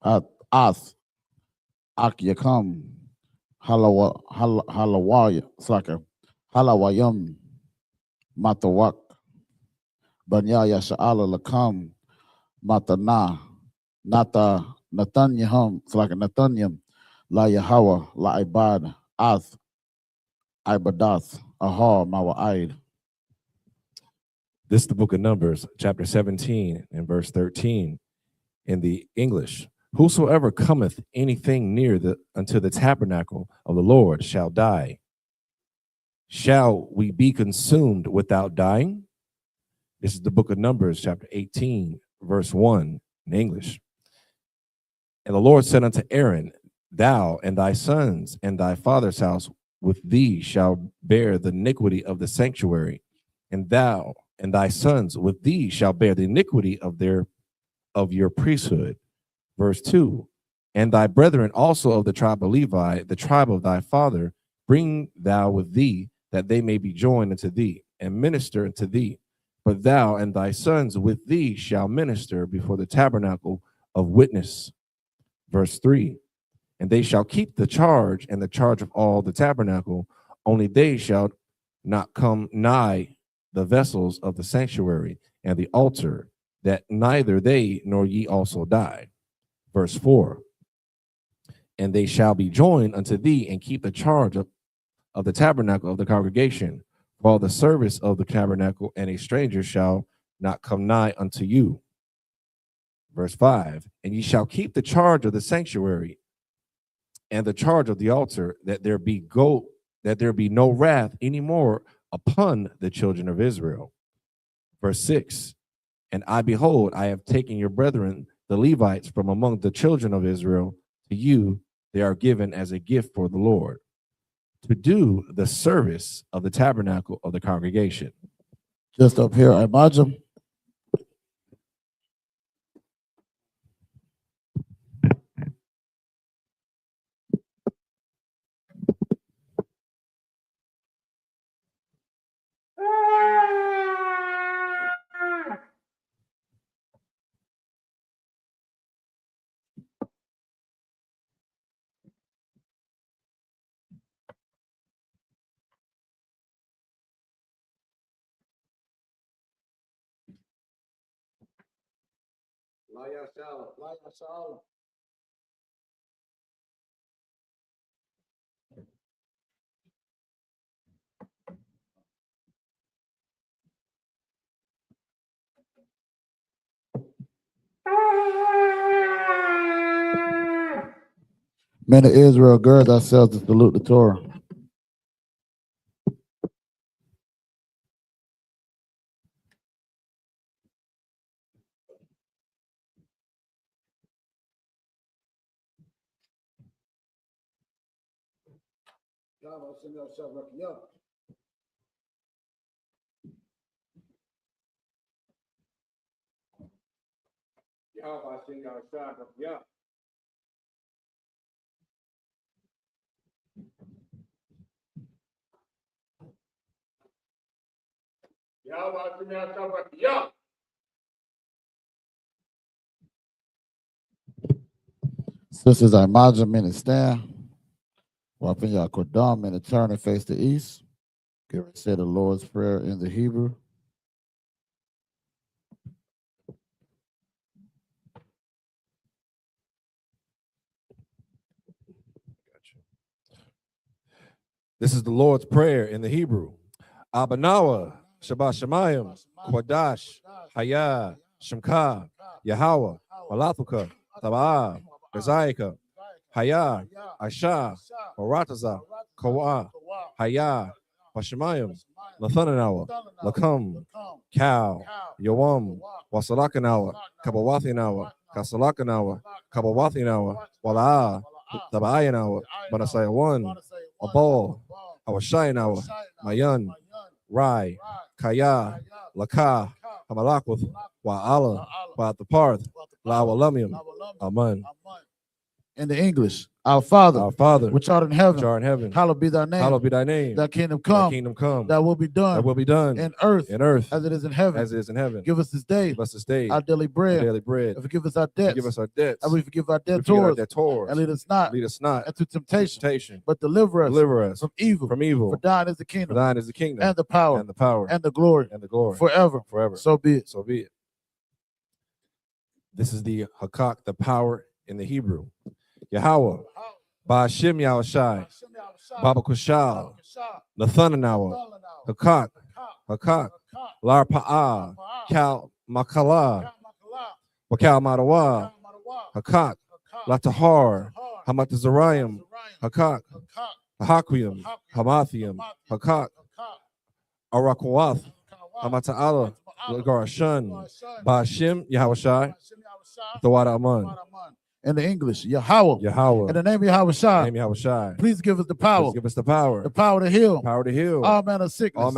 Ath, Akyakam, Halawaya, it's like a Halawayam, Matawak, Banya Yasha'ala Lakam, Matana, Nata, Nathanyahum, it's like a Nathanyam, La Yahawa, La Ibad, Ath, Ibadath, Ahar, Mawa'id. This is the book of Numbers, chapter 17 and verse 13 in the English. Whosoever cometh anything near unto the tabernacle of the Lord shall die. Shall we be consumed without dying? This is the book of Numbers, chapter 18, verse 1 in English. And the Lord said unto Aaron, thou and thy sons and thy father's house with thee shall bear the iniquity of the sanctuary, and thou and thy sons with thee shall bear the iniquity of your priesthood. Verse 2, and thy brethren also of the tribe of Levi, the tribe of thy father, bring thou with thee, that they may be joined unto thee, and minister unto thee. But thou and thy sons with thee shall minister before the tabernacle of witness. Verse 3, and they shall keep the charge and the charge of all the tabernacle, only they shall not come nigh the vessels of the sanctuary and the altar, that neither they nor ye also die. Verse 4, and they shall be joined unto thee and keep the charge of the tabernacle of the congregation, for all the service of the tabernacle, and a stranger shall not come nigh unto you. Verse 5, and ye shall keep the charge of the sanctuary and the charge of the altar, that there be no wrath any more upon the children of Israel. Verse 6, and I behold, I have taken your brethren, the Levites, from among the children of Israel. To you they are given as a gift for the Lord, to do the service of the tabernacle of the congregation. Just up here, I imagine. SHALAM. Men of Israel, gird ourselves to salute the Torah. Sisters, I imagine men stand. Wapin Yakodam men turn and face the east. Okay, say the Lord's Prayer in the Hebrew. This is the Lord's Prayer in the Hebrew. Abanawa, Shabbat Shemayim, Kwadash, Haya, Shemka, Yahweh, Malathuka, Tabaa, Bezayika, Haya, Aisha, Barataza, Kawa, Haya, Pashemayim, Lathananawa, Lakam, Cow, Yawam, Wasalakanawa, Kabawathinawa, Kasalakanawa, Kabawathinawa, Wala, Tabayanawa, Banasaya 1, Abal, Awashayanawa, Mayan, Rai, Kaya, Laka, Hamalakwith, Wa'ala, Wa'athaparth, La'awalamium, Aman. In the English, our Father, which art in heaven, hallowed be thy name. Hallowed be thy name. Thy kingdom come. Thy will be done. In earth, as it is in heaven. Give us this day. Our daily bread. And forgive us our debts. And we forgive our debtors. And lead us not into temptation. But deliver us from evil. For thine is the kingdom. And the power. And the glory. Forever. So be it. This is the Hakak, the power in the Hebrew. Yahweh, Ba'ashim Yahushai, Baba Kushal, Nathananawa, Hakak, Lar Pa'ah, Kal Makala, Wakal Madawa, Hakak, Latahar, Hamatazarayim, Hakak, Hakuyim, Hamathium, Hakak, Arakwath, Hamata'ala, Lagarashan, Ba'ashim Yahushai, Thawada Aman. In the English, Yahweh. In the name of Yahushai. Please give us the power. The power to heal. All manner of sickness.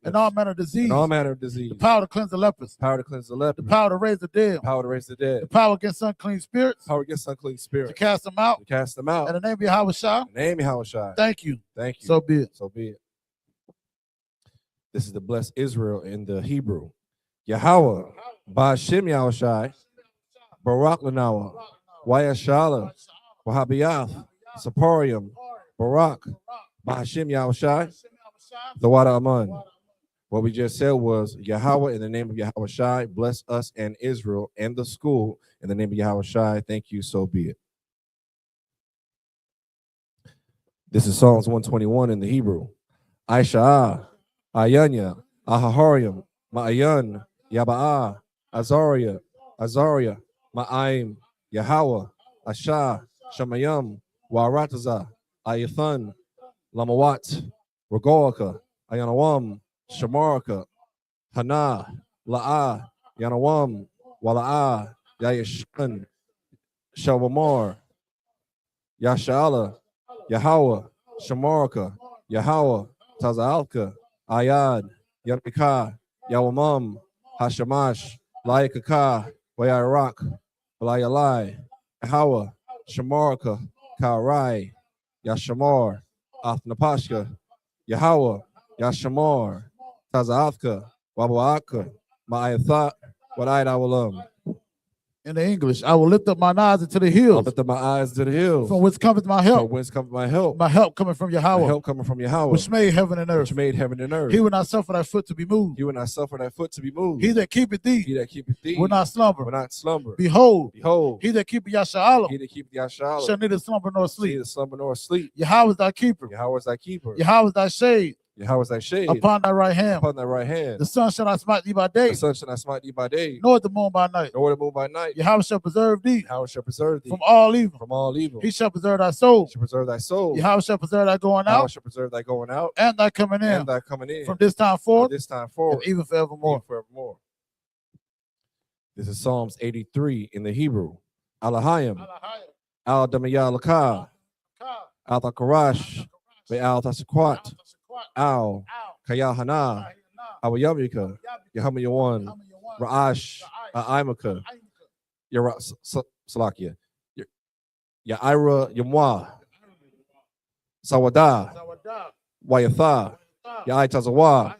And all manner of disease. The power to cleanse the lepers. The power to raise the dead. The power against unclean spirits. To cast them out. In the name of Yahushai. Thank you. So be it. This is the blessed Israel in the Hebrew. Yahweh, Ba'ashim Yahushai, Barak Lanawa, Wayashala, Wahabiyath, Saparium, Barak, Bahashim Yahushai, Thawada Aman. What we just said was Yahweh in the name of Yahushai, bless us and Israel and the school in the name of Yahushai. Thank you, so be it. This is Psalms 121 in the Hebrew. Aisha, Ayanya, Ahaharium, Ma'ayan, Yaba'ah, Azariah, Ma'aim, Yahweh, Asha, Shemayim, Warataza, Ayathan, Lamawat, Regoaka, Ayanawam, Shamaraka, Hana, La'ah, Yanawam, Wala'ah, Yayashan, Shawamar, Yashala, Yahweh, Shamaraka, Yahweh, Tazaalka, Ayad, Yanpika, Yawamam, Hashamash, Laikaka, Wayarak, Balayalai, Yahweh, Shamaraka, Kaurai, Yashamar, Athnapashka, Yahweh, Yashamar, Tazaalka, Wabuaka, Ma'ayatha, Wadai Awalam. In the English, I will lift up my eyes into the hills. From whence cometh my help? My help coming from Yahweh. Which made heaven and earth. He will not suffer thy foot to be moved. He that keepeth thee. Will not slumber. Behold. He that keepeth Yashala. Shall neither slumber nor sleep. Yahweh is thy keeper. Yahweh is thy shade. Upon thy right hand. The sun shall not smite thee by day. Nor the moon by night. Yahweh shall preserve thee. From all evil. He shall preserve thy soul. Yahweh shall preserve thy going out. And thy coming in. From this time forth. And even forevermore. This is Psalms 83 in the Hebrew. Alahayim. Al Damayah Lakah. Al Thakarash. Al Thasakwat. Al Kayahana, Awayamika, Yahamayawan, Ra'ash, Aimaka, Salakia, Yaira Yamwa, Sawada, Wayatha, Yaitazawa,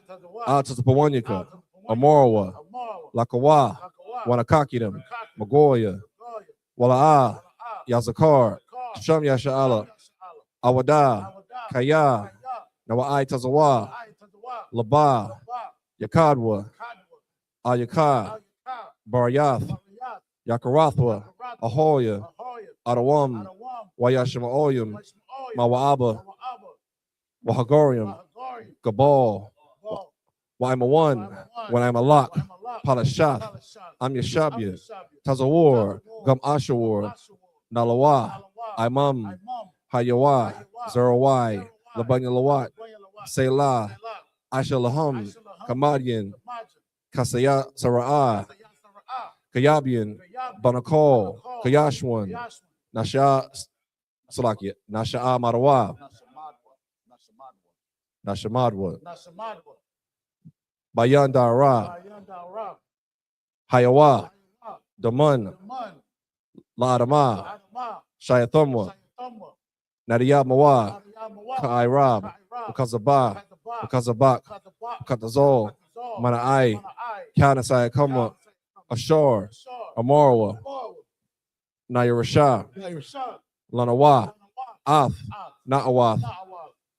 Altazapawanyaka, Amorwa, Lakawa, Wanakakidam, Magoya, Wala'a, Yazakar, Sham Yasha'ala, Awada, Kaya, Nawa'ai Tazawa, Laba, Yakadwa, Ayaka, Barayath, Yakarathwa, Ahoya, Adawam, Wayashima Mawaaba, Wahagorium, Gabal, Waimawan, Wanaimalak, Palashath, Amyashabya, Tazawar, Gum Ashawar, Nalawa, Imam, Hayawa, Zerawai, Labanya Lawat, Selah, Ashalaham, Kamadian, Kasaya Sara'ah, Kayabian, Banakol, Kayashwan, Nasha Salakia, Nasha'a Marawa, Nashamadwa, Bayan Dara, Hayawa, Daman, Ladama, Shayathumwa, Nadiyab Mawa, Ka'irab, Ukazaba, Ukazabak, Ukatazol, Mana'ai, Kanasai Kama, Ashor, Amarwa, Nayarasha, Lanawa, Ath, Na'awath,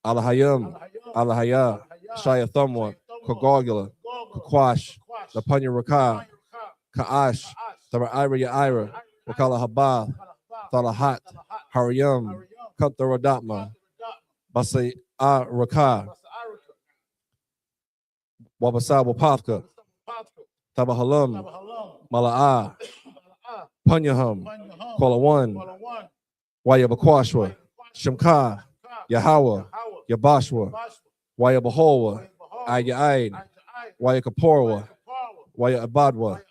Alahayim, Alahaya, Shayathumwa, Kogogula, Kakwash, Lapanya Raka, Ka'ash, Tara Ira, Wakala Habath, Thalahat, Hariyam, Kantaradatma, Basai Raka, Wabasa Wapafka, Tabahalam, Mala'a, Punyaham, Kolawan, Wayabakwashwa, Shimka, Yahawah, Yabashwa, Wayabaholwa, Ayaid, Wayakaporwa, Wayabadwa,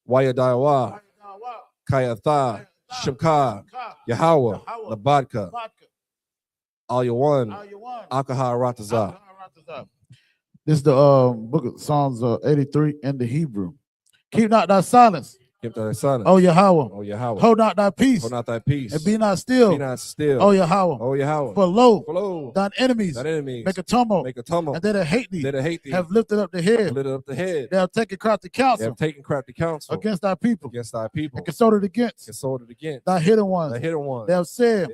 Wayadawa, Kayatha, Shimka, Yahawah, Labadka, Al-Yawan, Akaha Rataza. This is the book of Psalms 83 in the Hebrew. Keep not thy silence. Keep thy silence. O Yahweh. O Yahweh. Hold not thy peace. Hold not thy peace. And be not still. Be not still. O Yahweh. O Yahweh. For lo, thine enemies, make a tumult. Make a tumult. And they that hate thee, have lifted up the head. Lifted up the head. They have taken crafty counsel. They have taken crafty counsel against thy people. Against thy people. And consulted against. Consulted against. Thy hidden ones. Thy hidden ones. They have said.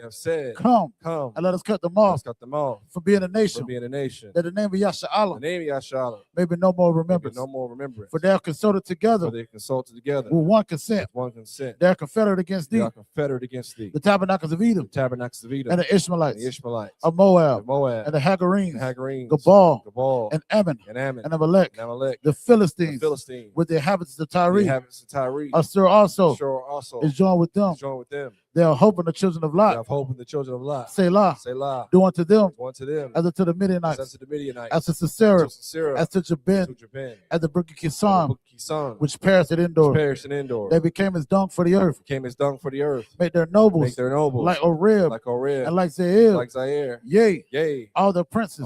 Come. Come. And let us cut them off. Let's cut them off. For being a nation. For being a nation. That the name of Yashalam. The name of Yashalam. May be no more remembrance. No more remembrance. For they have consulted together. For they consulted together. With one consent. With one consent. They are confederate against thee. They are confederate against thee. The tabernacles of Edom. The tabernacles of Edom. And the Ishmaelites. And the Ishmaelites. Of Moab. Moab. And the Hagarenes. The Hagarenes. Gabal. And Ammon. And Ammon. And Amalek. And Amalek. The Philistines. The Philistines. With the inhabitants of Tyre. The inhabitants of Tyre. Assur also. Assur also. Is joined with them. Is joined with them. They are hoping the children of Lot. They have hope in the children of Lot. Selah. Selah. Do unto them. Do unto them. As unto the Midianites. As unto the Midianites. As to Sisera. As to Jabin. As the brook of Kison. Which perished at Endor. They became as dung for the earth. Make their nobles. Like Oreb. And like Zair. Yea. All the princes.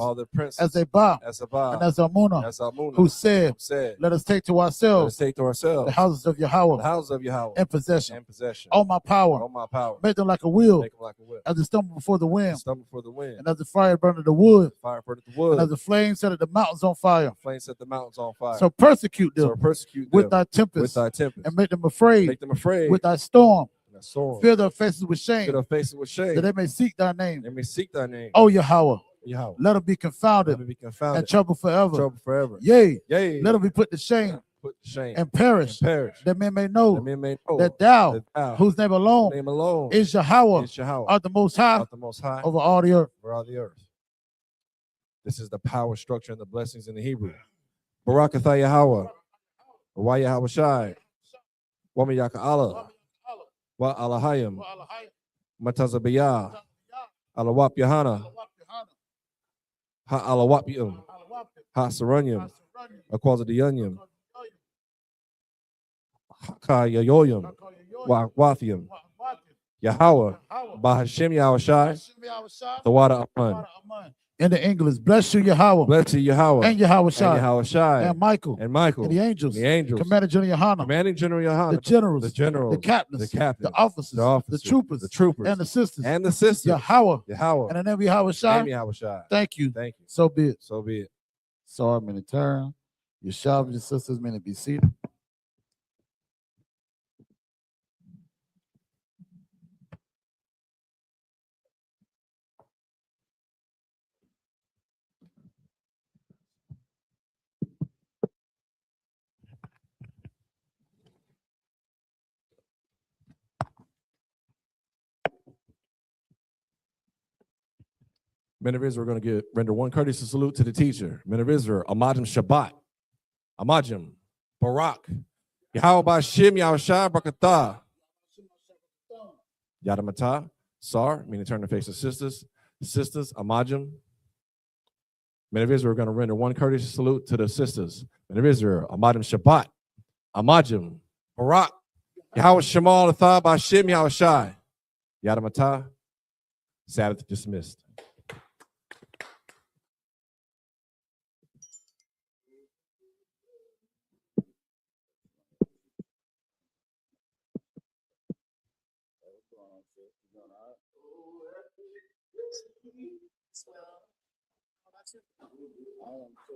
As they bow. And as Amunah. Who said. Let us take to ourselves. The houses of Yahweh. In possession. All my power. Make them like a wheel. As they stumble before the wind. And as the fire burned the wood. And as the flame set the mountains on fire. So persecute them. With thy tempest. And make them afraid. With thy storm. Fill their faces with shame. That they may seek thy name. O Yahweh. Let them be confounded. And trouble forever. Yea. Let them be put to shame. And perish. That men may know. That thou. Whose name alone. Is Yahweh. Art the most high. Over all the earth. This is the power structure and the blessings in the Hebrew. Barakatha Yahweh. Wa Yahweh Shai. Wama Yaka Allah. Wa Alahayim. Matazabiyah. Alawap Yahanna. Ha Alawapyum. Ha Saranyum. Akwaza Diyanyum. Ka Yayoyum. Wa Wathium. Yahweh. Bahashim Yahweh Shai. The water Aman. In the English, bless you, Yahweh. Bless you, Yahweh. And Yahweh Shai. And Yahweh Shai. And Michael. And Michael. And the angels. The angels. Commanding General YAHANNA. Commanding General YAHANNA. The generals. The generals. The captains. The captains. The officers. The officers. The troopers. The troopers. And the sisters. And the sisters. Yahweh. Yahweh. And the name of Yahweh Shai. And Yahweh Shai. Thank you. Thank you. So be it. So be it. Sorry, many turn. Your shop, your sisters, many be seated. Men of Israel are going to render one courteous salute to the teacher. Men of Israel, Amajim Shabbat, Amajim, Barak, Yahweh Bashim, Yahushua, Barakatah, Yadamata, Sar, meaning turn the face of sisters, Amajim. Men of Israel are going to render one courteous salute to the sisters. Men of Israel, Amajim Shabbat, Amajim, Barak, Yahweh Shemal, Athah, Bashim, Yahushua, Yadamata. Sabbath dismissed. I am so